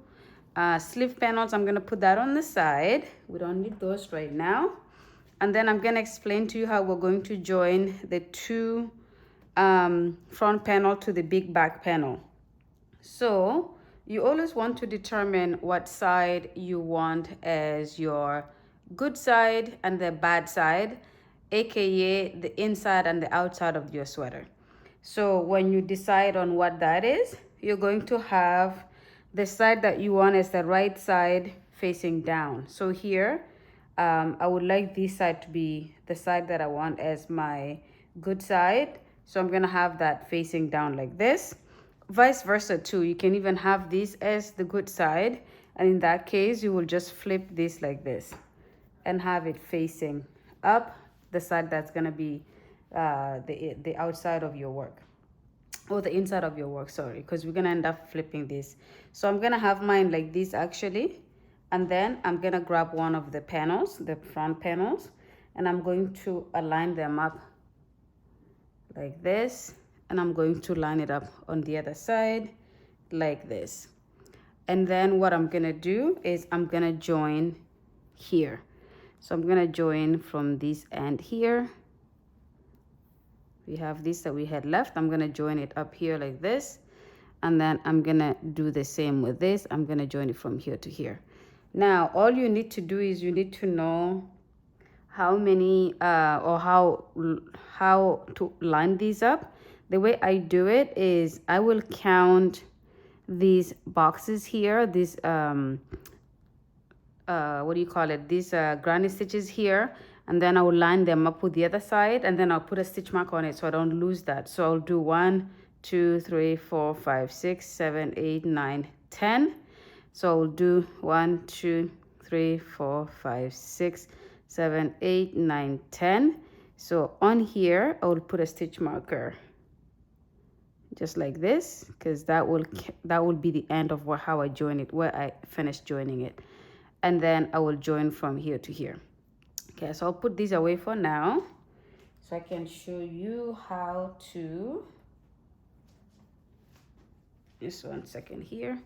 sleeve panels. I'm going to put that on the side. We don't need those right now. And then I'm going to explain to you how we're going to join the 2 front panel to the big back panel. So you always want to determine what side you want as your good side and the bad side, aka the inside and the outside of your sweater. So when you decide on what that is, you're going to have the side that you want as the right side facing down. So here, I would like this side to be the side that I want as my good side. So I'm gonna have that facing down like this. Vice versa too, you can even have this as the good side, and in that case, you will just flip this like this and have it facing up, the side that's gonna be the outside of your work, or the inside of your work, sorry, because we're gonna end up flipping this. So I'm gonna have mine like this actually, and then I'm gonna grab one of the panels, the front panels, and I'm going to align them up like this, and I'm going to line it up on the other side like this. And then what I'm gonna do is I'm gonna join here. So I'm gonna join from this end here. We have this that we had left. I'm gonna join it up here like this, and then I'm gonna do the same with this. I'm gonna join it from here to here. Now all you need to do is you need to know how many or how to line these up. The way I do it is I will count these boxes here, these what do you call it, these granny stitches here, and then I will line them up with the other side, and then I'll put a stitch mark on it so I don't lose that. So I'll do 1 2 3 4 5 6 7 8 9 10. So I'll do 1 2 3 4 5 6 7 8 9 10. So on here I will put a stitch marker just like this, because that will be the end of how I join it, where I finish joining it, and then I will join from here to here. Okay, so I'll put these away for now so I can show you how to, just 1 second here.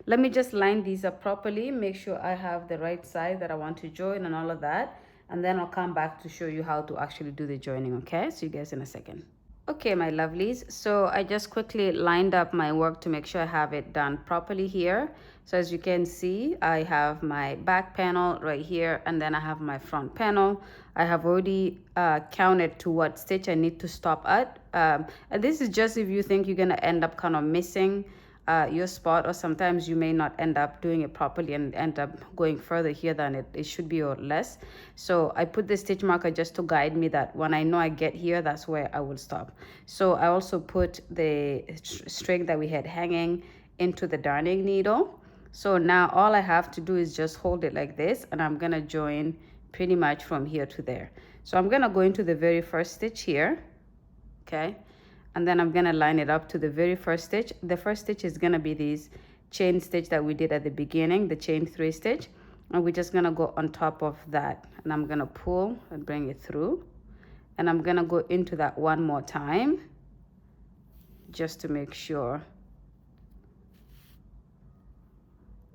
Let me just line these up properly, make sure I have the right side that I want to join and all of that, and then I'll come back to show you how to actually do the joining. Okay, see you guys in a second. Okay, my lovelies, so I just quickly lined up my work to make sure I have it done properly here. So as you can see, I have my back panel right here, and then I have my front panel. I have already counted to what stitch I need to stop at, and this is just if you think you're gonna end up kind of missing your spot, or sometimes you may not end up doing it properly and end up going further here than it should be or less. So I put the stitch marker just to guide me that when I know I get here, that's where I will stop. So I also put the string that we had hanging into the darning needle. So now all I have to do is just hold it like this, and I'm gonna join pretty much from here to there. So I'm gonna go into the very first stitch here, okay, and then I'm gonna line it up to the very first stitch. The first stitch is gonna be these chain stitch that we did at the beginning, the chain 3 stitch, and we're just gonna go on top of that, and I'm gonna pull and bring it through, and I'm gonna go into that one more time just to make sure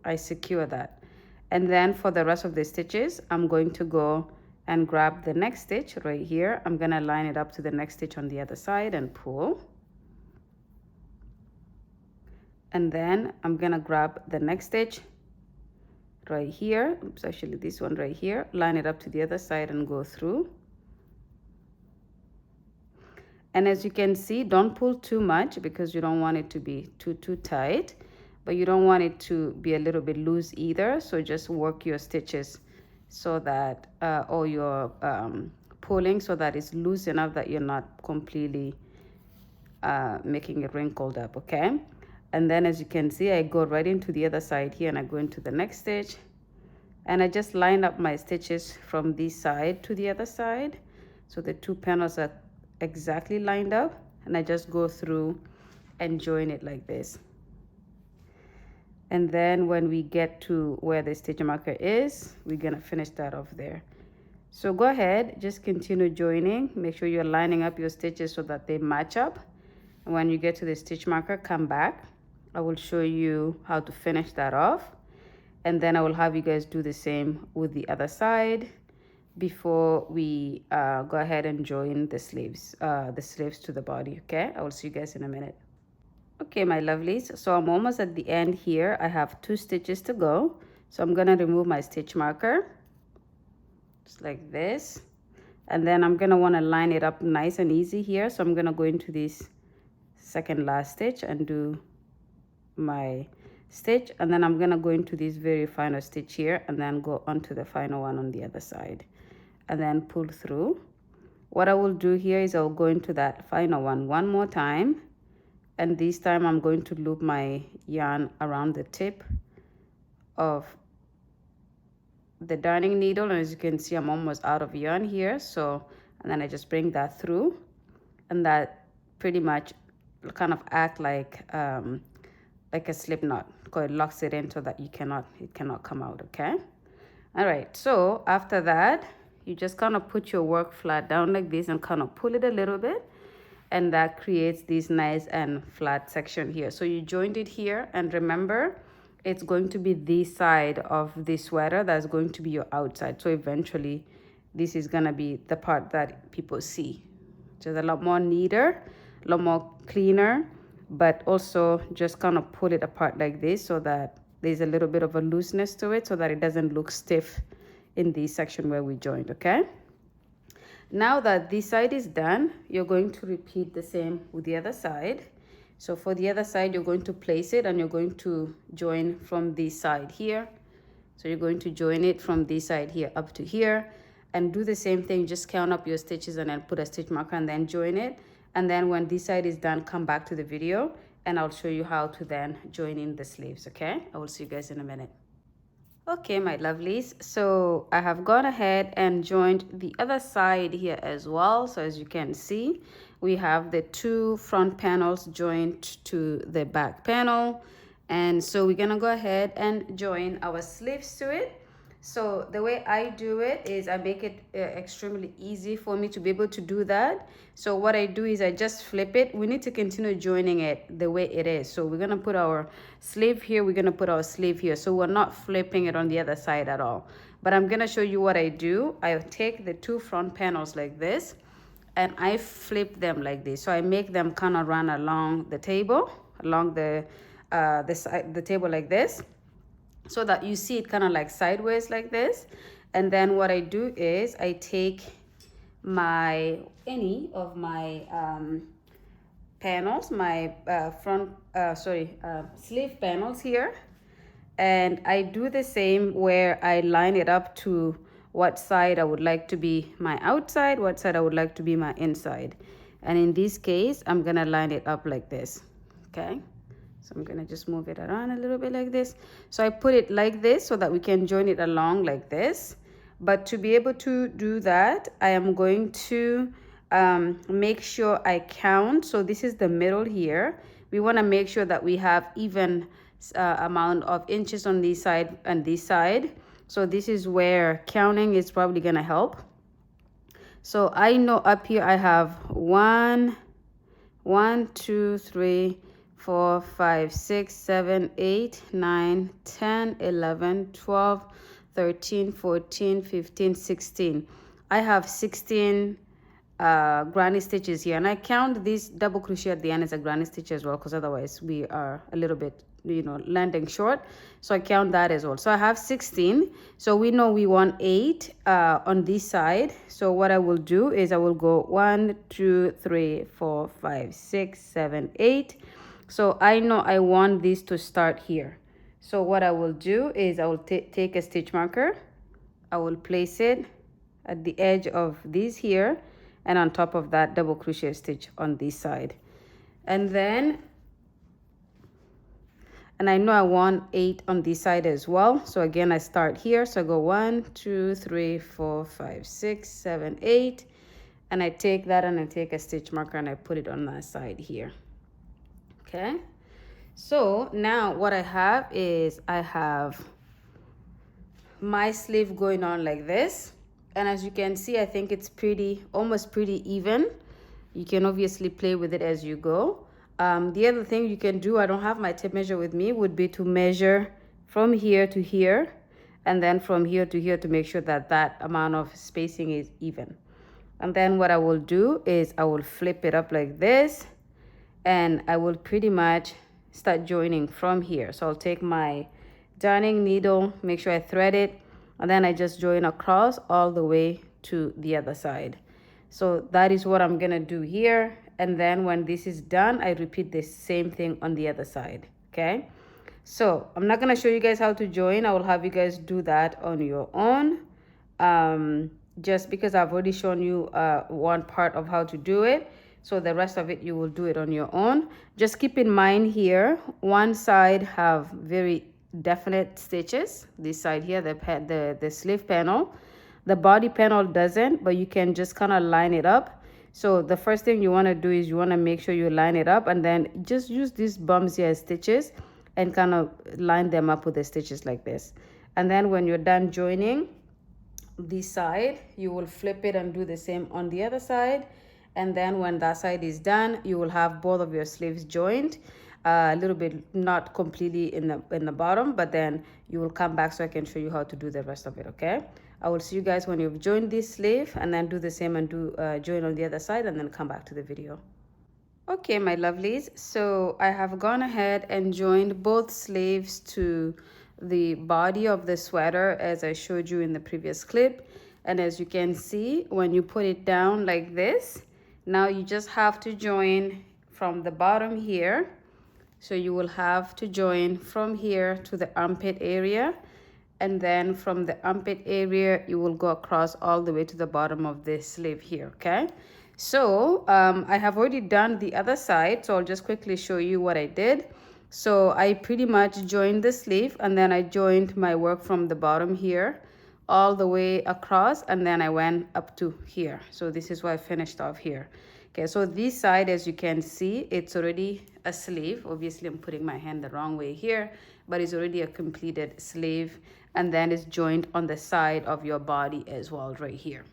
I secure that. And then for the rest of the stitches, I'm going to go and grab the next stitch right here. I'm gonna line it up to the next stitch on the other side and pull. And then I'm gonna grab the next stitch right here. Oops, actually this one right here, line it up to the other side and go through. And as you can see, don't pull too much because you don't want it to be too tight, but you don't want it to be a little bit loose either. So just work your stitches so that, or your pulling so that it's loose enough that you're not completely making it wrinkled up, okay? And then as you can see, I go right into the other side here and I go into the next stitch. And I just line up my stitches from this side to the other side. So the 2 panels are exactly lined up, and I just go through and join it like this. And then when we get to where the stitch marker is, we're gonna finish that off there. So go ahead, just continue joining. Make sure you're lining up your stitches so that they match up. And when you get to the stitch marker, come back. I will show you how to finish that off. And then I will have you guys do the same with the other side before we go ahead and join the sleeves to the body, okay? I will see you guys in a minute. Okay, my lovelies, so I'm almost at the end here. I have 2 stitches to go. So I'm gonna remove my stitch marker, just like this. And then I'm gonna wanna line it up nice and easy here. So I'm gonna go into this second last stitch and do my stitch. And then I'm gonna go into this very final stitch here and then go onto the final one on the other side. And then pull through. What I will do here is I'll go into that final one more time. And this time I'm going to loop my yarn around the tip of the darning needle. And as you can see, I'm almost out of yarn here. So, and then I just bring that through, and that pretty much kind of act like a slip knot, because it locks it in so that it cannot come out, okay? All right, so after that, you just kind of put your work flat down like this and kind of pull it a little bit. And that creates this nice and flat section here. So you joined it here, and remember, it's going to be this side of the sweater that's going to be your outside. So eventually this is gonna be the part that people see. Just a lot more neater, a lot more cleaner, but also just kind of pull it apart like this so that there's a little bit of a looseness to it so that it doesn't look stiff in this section where we joined, okay? Now that this side is done, you're going to repeat the same with the other side. So for the other side, you're going to place it and you're going to join from this side here. So you're going to join it from this side here up to here, and do the same thing. Just count up your stitches and then put a stitch marker and then join it. And then when this side is done, come back to the video and I'll show you how to then join in the sleeves, okay? I will see you guys in a minute. Okay, my lovelies, so I have gone ahead and joined the other side here as well. So as you can see, we have the 2 front panels joined to the back panel. And so we're gonna go ahead and join our sleeves to it. So the way I do it is I make it extremely easy for me to be able to do that. So what I do is I just flip it. We need to continue joining it the way it is. So we're gonna put our sleeve here, we're gonna put our sleeve here. So we're not flipping it on the other side at all. But I'm gonna show you what I do. I take the 2 front panels like this and I flip them like this. So I make them kind of run along the table, along the table like this, so that you see it kind of like sideways like this. And then what I do is I take any of my panels, my sleeve panels here. And I do the same where I line it up to what side I would like to be my outside, what side I would like to be my inside. And in this case, I'm gonna line it up like this, okay? So I'm gonna just move it around a little bit like this. So I put it like this so that we can join it along like this. But to be able to do that, I am going to make sure I count. So this is the middle here. We wanna make sure that we have even amount of inches on this side and this side. So this is where counting is probably gonna help. So I know up here I have 1, 2, 3, 4, 5, 6, 7, 8, 9, 10, 11, 12, 13, 14, 15, 16. I have 16 granny stitches here, and I count this double crochet at the end as a granny stitch as well, because otherwise we are a little bit, you know, landing short. So I count that as well. So I have 16. So we know we want 8 on this side. So what I will do is I will go 1, 2, 3, 4, 5, 6, 7, 8. So I know I want this to start here. So what I will do is I will take a stitch marker. I will place it at the edge of this here, and on top of that double crochet stitch on this side. And then, and I know I want 8 on this side as well. So again, I start here. So I go 1, 2, 3, 4, 5, 6, 7, 8. And I take that and I take a stitch marker and I put it on that side here. Okay. So now what I have is I have my sleeve going on like this. And as you can see, I think it's almost pretty even. You can obviously play with it as you go. The other thing you can do, I don't have my tape measure with me, would be to measure from here to here, and then from here to here to make sure that that amount of spacing is even. And then what I will do is I will flip it up like this, and I will pretty much start joining from here. So I'll take my darning needle, make sure I thread it, and then I just join across all the way to the other side. So that is what I'm gonna do here. And then when this is done, I repeat the same thing on the other side, okay? So I'm not gonna show you guys how to join. I will have you guys do that on your own. Just because I've already shown you one part of how to do it. So the rest of it, you will do it on your own. Just keep in mind here, one side have very definite stitches. This side here, the sleeve panel. The body panel doesn't, but you can just kind of line it up. So the first thing you want to do is you want to make sure you line it up, and then just use these bumps here as stitches and kind of line them up with the stitches like this. And then when you're done joining this side, you will flip it and do the same on the other side. And then when that side is done, you will have both of your sleeves joined. A little bit, not completely in the bottom, but then you will come back so I can show you how to do the rest of it, okay? I will see you guys when you've joined this sleeve, and then do the same and do join on the other side, and then come back to the video. Okay, my lovelies, so I have gone ahead and joined both sleeves to the body of the sweater as I showed you in the previous clip. And as you can see, when you put it down like this, now you just have to join from the bottom here. So you will have to join from here to the armpit area, and then from the armpit area you will go across all the way to the bottom of this sleeve here, okay? So I have already done the other side, so I'll just quickly show you what I did. So I pretty much joined the sleeve, and then I joined my work from the bottom here all the way across, and then I went up to here. So this is why I finished off here. Okay, so this side, as you can see, it's already a sleeve. Obviously, I'm putting my hand the wrong way here, but it's already a completed sleeve, and then it's joined on the side of your body as well, right here.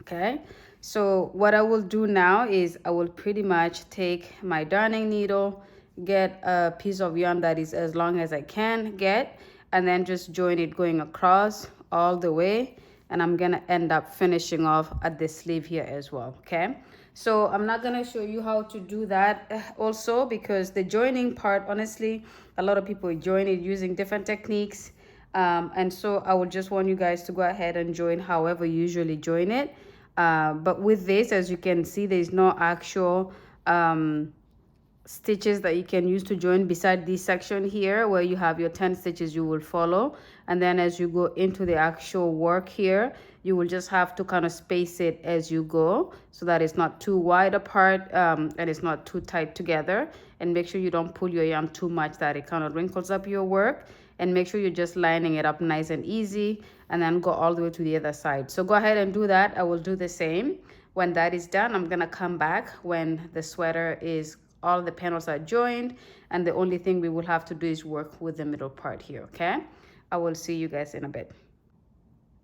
Okay, so what I will do now is I will pretty much take my darning needle, get a piece of yarn that is as long as I can get, and then just join it going across all the way, and I'm gonna end up finishing off at the sleeve here as well, okay? So I'm not gonna show you how to do that also, because the joining part, honestly, a lot of people join it using different techniques. And so I would just want you guys to go ahead and join however you usually join it. But with this, as you can see, there's no actual stitches that you can use to join beside this section here where you have your 10 stitches you will follow, and then as you go into the actual work here, you will just have to kind of space it as you go so that it's not too wide apart, and it's not too tight together. And make sure you don't pull your yarn too much that it kind of wrinkles up your work, and make sure you're just lining it up nice and easy, and then go all the way to the other side. So go ahead and do that. I will do the same. When that is done, I'm gonna come back when the sweater is all the panels are joined, and the only thing we will have to do is work with the middle part here. Okay, I will see you guys in a bit.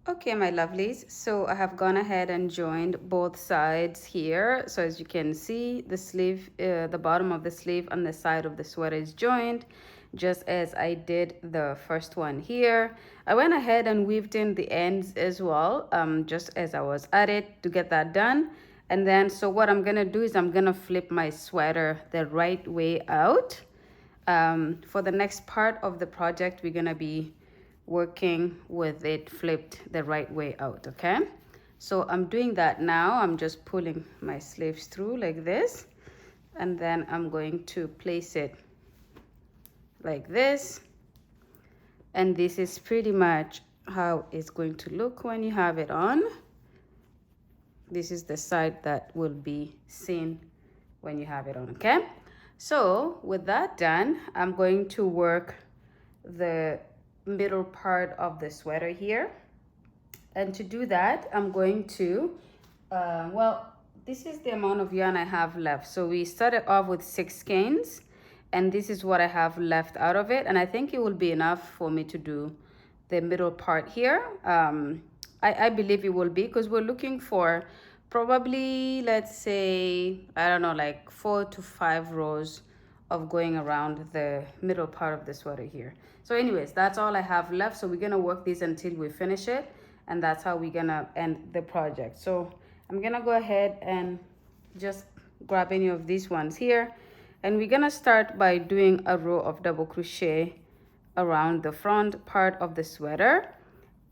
Okay, my lovelies, so I have gone ahead and joined both sides here. So as you can see, the sleeve, the bottom of the sleeve and the side of the sweater is joined, just as I did the first one here. I went ahead and weaved in the ends as well, just as I was at it to get that done. And then, so what I'm gonna do is I'm gonna flip my sweater the right way out. For the next part of the project, we're gonna be working with it flipped the right way out. Okay, so I'm doing that now. I'm just pulling my sleeves through like this, and then I'm going to place it like this, and this is pretty much how it's going to look when you have it on. This is the side that will be seen when you have it on. Okay, so with that done, I'm going to work the middle part of the sweater here, and to do that I'm going to well, this is the amount of yarn I have left. So we started off with 6 skeins, and this is what I have left out of it, and I think it will be enough for me to do the middle part here. I believe it will be, because we're looking for probably, let's say, I don't know, like 4 to 5 rows of going around the middle part of the sweater here. So anyways, that's all I have left. So we're gonna work this until we finish it, and that's how we're gonna end the project. So I'm gonna go ahead and just grab any of these ones here, and we're gonna start by doing a row of double crochet around the front part of the sweater,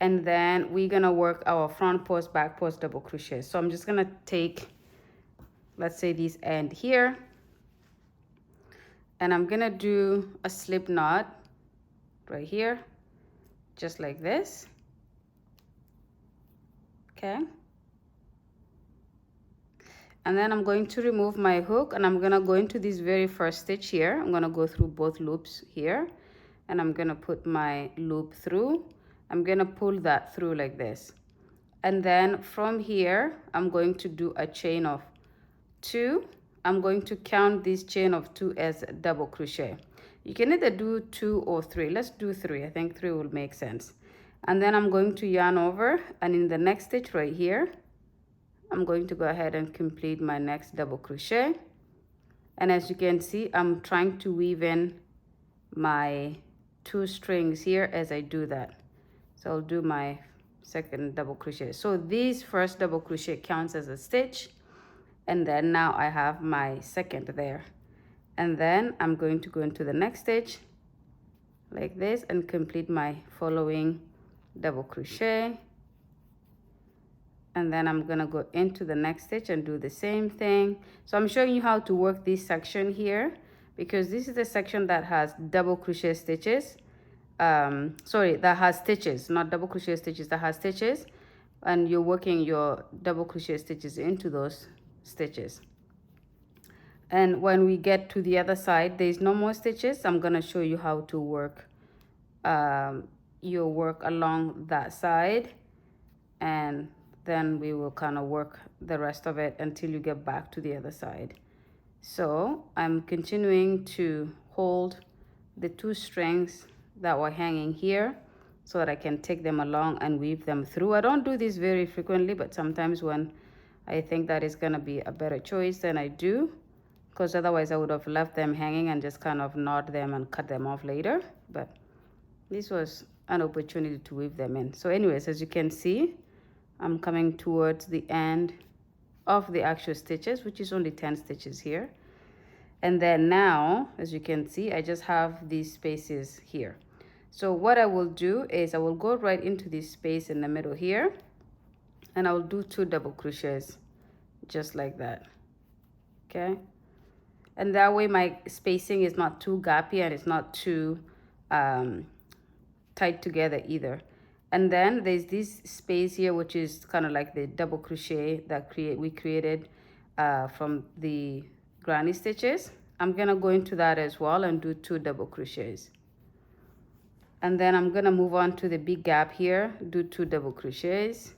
and then we're gonna work our front post, back post, double crochet. So I'm just gonna take, let's say, this end here, and I'm gonna do a slip knot right here, just like this. Okay, and then I'm going to remove my hook, and I'm gonna go into this very first stitch here. I'm gonna go through both loops here, and I'm gonna put my loop through. I'm gonna pull that through like this, and then from here I'm going to do a chain of 2. I'm going to count this chain of 2 as a double crochet. You can either do 2 or 3. Let's do 3. I think 3 will make sense. And then I'm going to yarn over, and in the next stitch right here, I'm going to go ahead and complete my next double crochet. And as you can see, I'm trying to weave in my 2 strings here as I do that. So I'll do my second double crochet. So this first double crochet counts as a stitch, and then now I have my second there, and then I'm going to go into the next stitch like this and complete my following double crochet, and then I'm gonna go into the next stitch and do the same thing. So I'm showing you how to work this section here, because this is the section that has double crochet stitches, sorry, that has stitches, not double crochet stitches, that has stitches, and you're working your double crochet stitches into those stitches. And when we get to the other side, there's no more stitches. I'm gonna show you how to work your work along that side, and then we will kind of work the rest of it until you get back to the other side. So I'm continuing to hold the 2 strings that were hanging here so that I can take them along and weave them through. I don't do this very frequently, but sometimes when I think that is gonna be a better choice, then I do, because otherwise I would have left them hanging and just kind of knot them and cut them off later. But this was an opportunity to weave them in. So anyways, as you can see, I'm coming towards the end of the actual stitches, which is only 10 stitches here. And then now, as you can see, I just have these spaces here. So what I will do is I will go right into this space in the middle here, and I will do 2 double crochets just like that. Okay, and that way my spacing is not too gappy and it's not too tight together either. And then there's this space here, which is kind of like the double crochet that we created from the granny stitches. I'm gonna go into that as well and do 2 double crochets. And then I'm gonna move on to the big gap here, do 2 double crochets.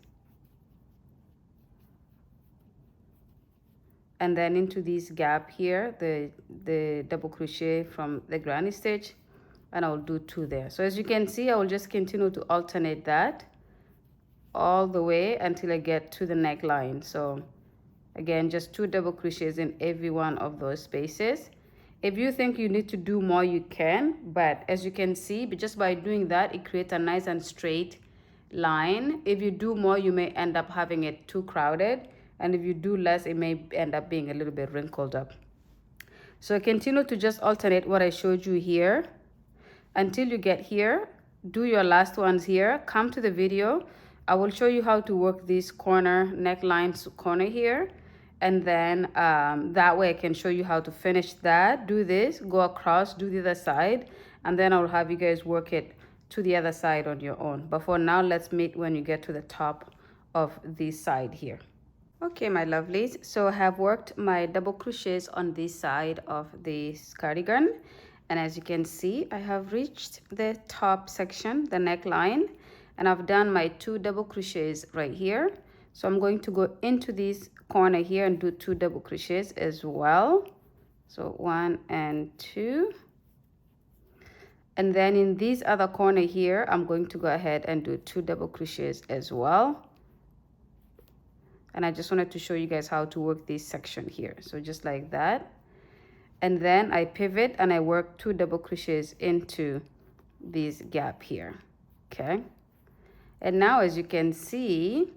And then into this gap here, the double crochet from the granny stitch, and I'll do 2 there. So as you can see, I will just continue to alternate that all the way until I get to the neckline. So again, just 2 double crochets in every one of those spaces. If you think you need to do more, you can, but as you can see, just by doing that, it creates a nice and straight line. If you do more, you may end up having it too crowded, and if you do less, it may end up being a little bit wrinkled up. So continue to just alternate what I showed you here until you get here. Do your last ones here, come to the video. I will show you how to work this corner neckline corner here, and then that way I can show you how to finish that. Do this, go across, do the other side, and then I'll have you guys work it to the other side on your own. But for now, let's meet when you get to the top of this side here. Okay, my lovelies, so I have worked my double crochets on this side of this cardigan, and as you can see, I have reached the top section, the neckline, and I've done my 2 double crochets right here. So I'm going to go into this corner here and do 2 double crochets as well. So 1 and 2. And then in this other corner here, I'm going to go ahead and do 2 double crochets as well. And I just wanted to show you guys how to work this section here. So just like that. And then I pivot and I work 2 double crochets into this gap here. Okay. And now as you can see,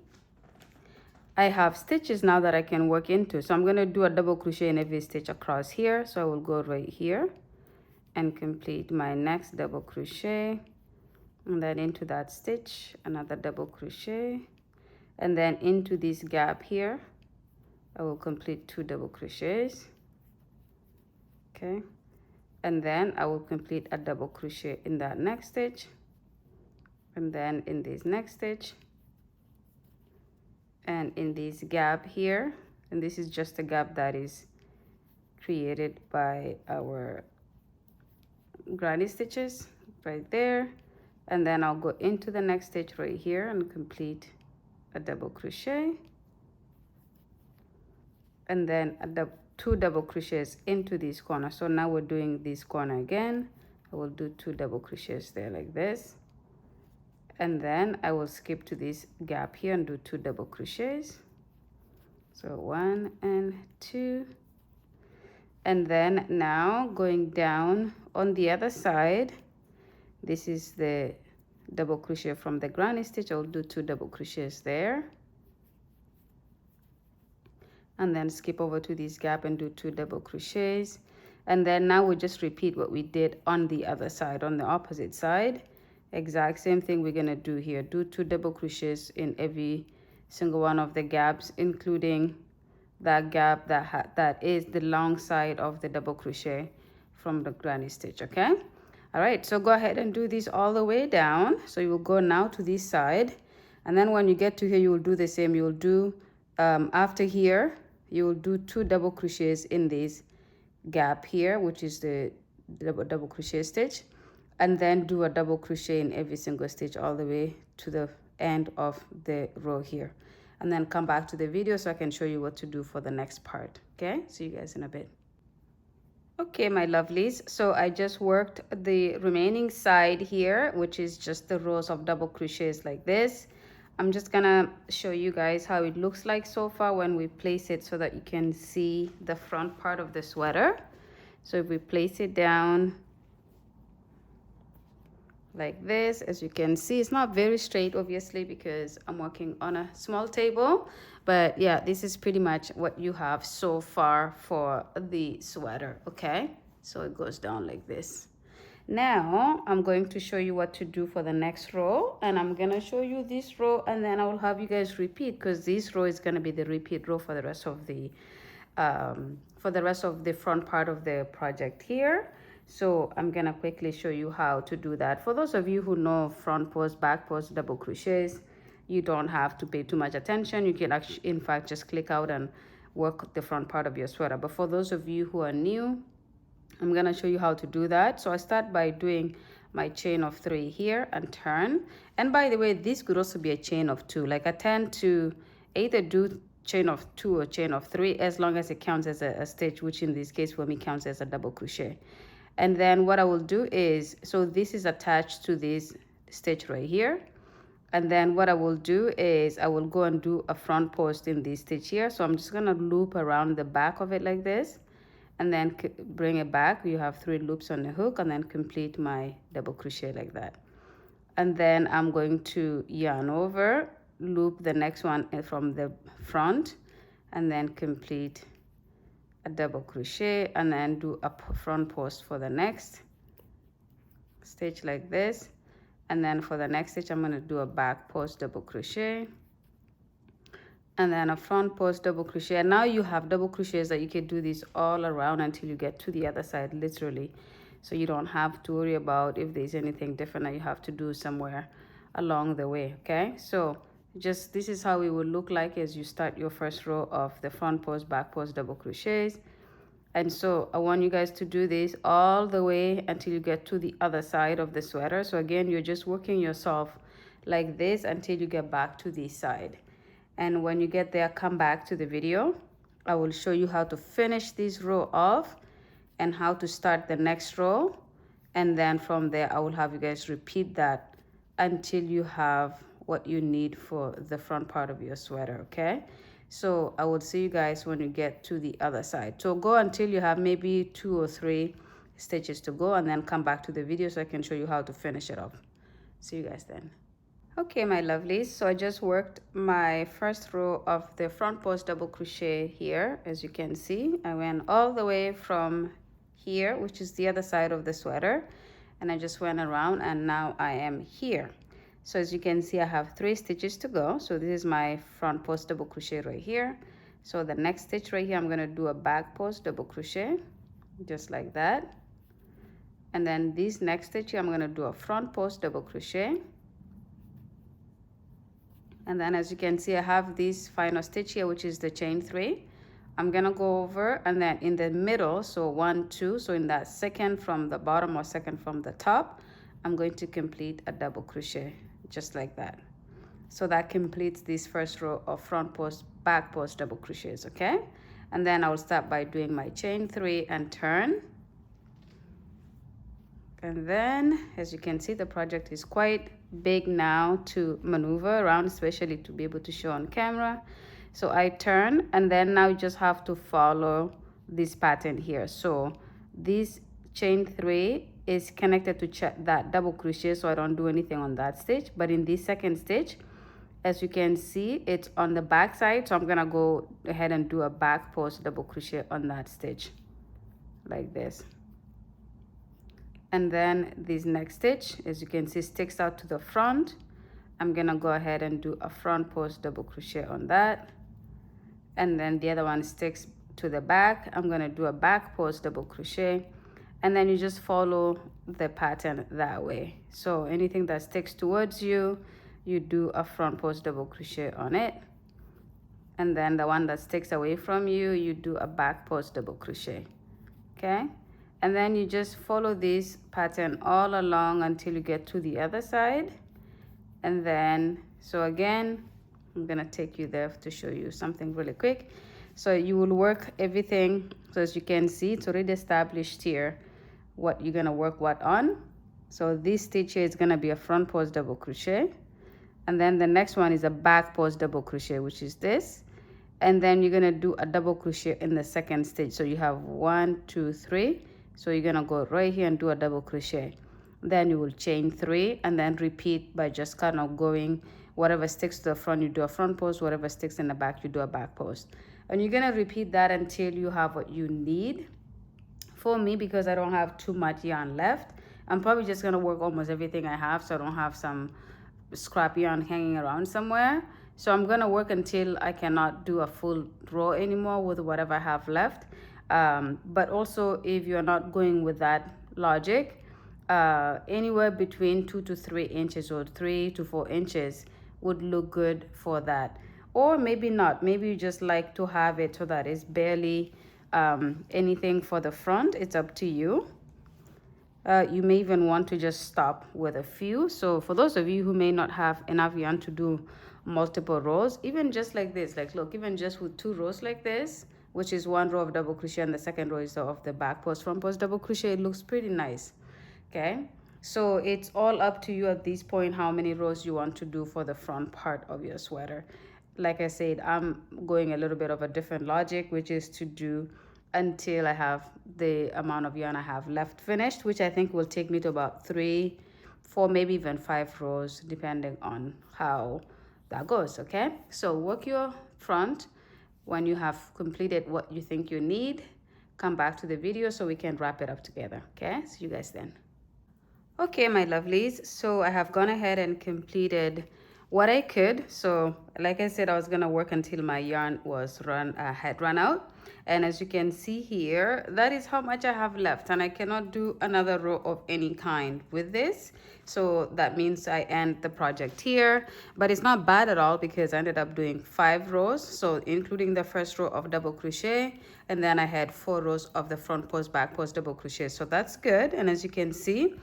I have stitches now that I can work into. So I'm going to do a double crochet in every stitch across here. So I will go right here and complete my next double crochet. And then into that stitch, another double crochet. And then into this gap here, I will complete 2 double crochets. Okay. And then I will complete a double crochet in that next stitch. And then in this next stitch. And in this gap here, and this is just a gap that is created by our granny stitches right there. And then I'll go into the next stitch right here and complete a double crochet, and then 2 double crochets into this corner. So now we're doing this corner again. I will do 2 double crochets there like this, and then I will skip to this gap here and do 2 double crochets. So 1 and 2, and then now going down on the other side, this is the double crochet from the granny stitch. I'll do 2 double crochets there, and then skip over to this gap and do 2 double crochets. And then now we just repeat what we did on the other side, on the opposite side. Exact same thing we're going to do here. Do 2 double crochets in every single one of the gaps, including that gap that is the long side of the double crochet from the granny stitch. Okay. All right, so go ahead and do this all the way down. So you will go now to this side, and then when you get to here, you will do the same. You will do after here, you will do 2 double crochets in this gap here, which is the double crochet stitch, and then do a double crochet in every single stitch all the way to the end of the row here, and then come back to the video so I can show you what to do for the next part. Okay, see you guys in a bit. Okay, my lovelies, so I just worked the remaining side here, which is just the rows of double crochets like this. I'm just gonna show you guys how it looks like so far when we place it so that you can see the front part of the sweater. So if we place it down like this, as you can see, it's not very straight obviously because I'm working on a small table, but yeah, this is pretty much what you have so far for the sweater. Okay, so it goes down like this. Now I'm going to show you what to do for the next row, and I'm gonna show you this row, and then I will have you guys repeat, because this row is gonna be the repeat row for the rest of the for the rest of the front part of the project here. So I'm gonna quickly show you how to do that. For those of you who know front post, back post, double crochets, you don't have to pay too much attention. You can actually, in fact, just click out and work the front part of your sweater. But for those of you who are new, I'm gonna show you how to do that. So I start by doing my chain of 3 here and turn. And by the way, this could also be a chain of 2. Like I tend to either do chain of 2 or chain of 3 as long as it counts as a stitch, which in this case for me counts as a double crochet. And then what I will do is, so this is attached to this stitch right here. And then what I will do is I will go and do a front post in this stitch here. So I'm just gonna loop around the back of it like this, and then bring it back. You have 3 loops on the hook, and then complete my double crochet like that. And then I'm going to yarn over, loop the next one from the front, and then complete a double crochet, and then do a front post for the next stitch like this. And then for the next stitch I'm going to do a back post double crochet, and then a front post double crochet. And now you have double crochets that you can do this all around until you get to the other side, literally. So you don't have to worry about if there's anything different that you have to do somewhere along the way. Okay, so just this is how it will look like as you start your first row of the front post, back post double crochets. And so I want you guys to do this all the way until you get to the other side of the sweater. So again, you're just working yourself like this until you get back to this side. And when you get there, come back to the video. I will show you how to finish this row off and how to start the next row. And then from there, I will have you guys repeat that until you have what you need for the front part of your sweater, okay? So I will see you guys when you get to the other side. So go until you have maybe 2 or 3 stitches to go, and then come back to the video so I can show you how to finish it off. See you guys then. Okay, my lovelies, so I just worked my first row of the front post double crochet here. As you can see, I went all the way from here, which is the other side of the sweater, and I just went around, and now I am here. So as you can see, I have 3 stitches to go. So this is my front post double crochet right here. So the next stitch right here, I'm going to do a back post double crochet just like that. And then this next stitch here, I'm going to do a front post double crochet. And then as you can see, I have this final stitch here, which is the chain 3. I'm going to go over, and then in the middle, so 1, 2, so in that second from the bottom or second from the top, I'm going to complete a double crochet just like that. So that completes this first row of front post, back post double crochets, okay? And then I will start by doing my chain 3 and turn. And then as you can see, the project is quite big now to maneuver around, especially to be able to show on camera. So I turn, and then now you just have to follow this pattern here. So this chain 3 is connected to that double crochet, so I don't do anything on that stitch. But in this second stitch, as you can see, it's on the back side, so I'm gonna go ahead and do a back post double crochet on that stitch like this. And then this next stitch, as you can see, sticks out to the front. I'm gonna go ahead and do a front post double crochet on that, and then the other one sticks to the back. I'm gonna do a back post double crochet, and then you just follow the pattern that way. So anything that sticks towards you, you do a front post double crochet on it, and then the one that sticks away from you, you do a back post double crochet, okay? And then you just follow this pattern all along until you get to the other side. And then, so again, I'm gonna take you there to show you something really quick. So you will work everything. So as you can see, it's already established here what you're gonna work what on. So this stitch here is gonna be a front post double crochet, and then the next one is a back post double crochet, which is this. And then you're gonna do a double crochet in the second stitch. So you have 1, 2, 3. So you're gonna go right here and do a double crochet. Then you will chain 3 and then repeat by just kind of going, whatever sticks to the front, you do a front post, whatever sticks in the back, you do a back post. And you're gonna repeat that until you have what you need. For me, because I don't have too much yarn left, I'm probably just gonna work almost everything I have, so I don't have some scrap yarn hanging around somewhere. So I'm gonna work until I cannot do a full row anymore with whatever I have left. But also if you're not going with that logic, anywhere between 2 to 3 inches or 3 to 4 inches would look good for that. Or maybe not, maybe you just like to have it so that it's barely anything for the front. It's up to you. You may even want to just stop with a few. So for those of you who may not have enough yarn to do multiple rows, even just like this, like look, even just with 2 rows like this, which is 1 row of double crochet and the second row is of the back post front post double crochet, it looks pretty nice. Okay, so it's all up to you at this point how many rows you want to do for the front part of your sweater. Like I said, I'm going a little bit of a different logic, which is to do until I have the amount of yarn I have left finished, which I think will take me to about 3, 4, maybe even 5 rows, depending on how that goes. Okay, so work your front. When you have completed what you think you need, come back to the video so we can wrap it up together. Okay, see you guys then. Okay, my lovelies, so I have gone ahead and completed what I could. So like I said, I was gonna work until my yarn was had run out, and as you can see here, that is how much I have left, and I cannot do another row of any kind with this. So that means I end the project here, but it's not bad at all because I ended up doing 5 rows, so including the first row of double crochet, and then I had 4 rows of the front post back post double crochet. So that's good. And as you can see,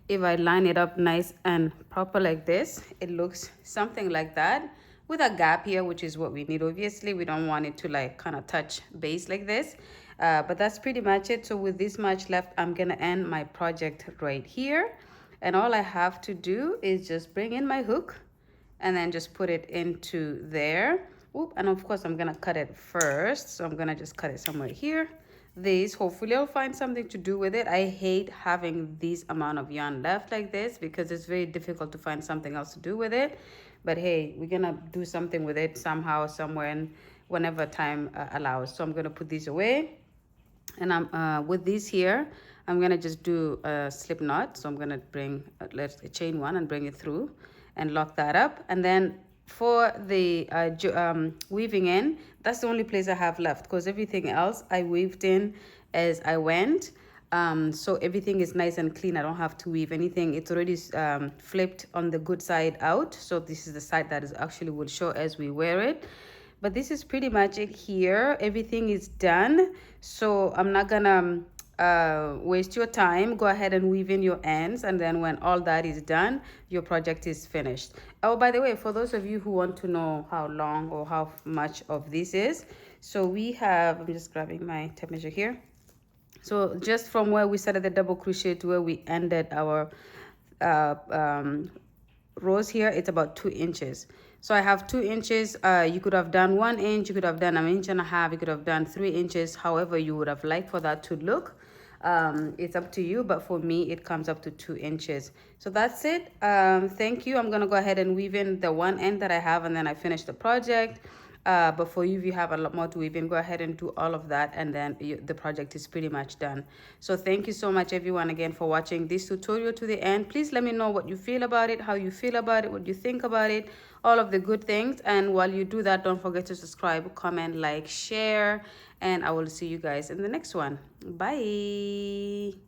if I line it up nice and proper like this, it looks something like that with a gap here, which is what we need. Obviously, we don't want it to like kind of touch base like this, but that's pretty much it. So with this much left, I'm gonna end my project right here, and all I have to do is just bring in my hook and then just put it into there. Oop, and of course I'm gonna cut it first, so I'm gonna just cut it somewhere here. This, hopefully I'll find something to do with it. I hate having this amount of yarn left like this because it's very difficult to find something else to do with it. But hey, we're gonna do something with it somehow, somewhere, and whenever time allows. So I'm gonna put these away, and I'm with these here, I'm gonna just do a slip knot. So I'm gonna bring let's chain one and bring it through and lock that up. And then for the weaving in, that's the only place I have left because everything else I weaved in as I went. So everything is nice and clean. I don't have to weave anything. It's already flipped on the good side out. So this is the side that is actually will show as we wear it. But this is pretty much it here. Everything is done. So I'm not gonna waste your time. Go ahead and weave in your ends, and then when all that is done, your project is finished. Oh, by the way, for those of you who want to know how long or how much of this is, so we have, I'm just grabbing my tape measure here. So just from where we started the double crochet to where we ended our rows here, it's about 2 inches. So I have 2 inches. You could have done 1 inch, you could have done 1.5 inches, you could have done 3 inches, however you would have liked for that to look. It's up to you, but for me it comes up to 2 inches. So that's it. Thank you. I'm gonna go ahead and weave in the one end that I have, and then I finish the project. But for you, if you have a lot more to weave in, go ahead and do all of that, and then the project is pretty much done. So thank you so much everyone again for watching this tutorial to the end. Please let me know what you feel about it, how you feel about it, what you think about it, all of the good things. And while you do that, don't forget to subscribe, comment, like, share, and I will see you guys in the next one. Bye.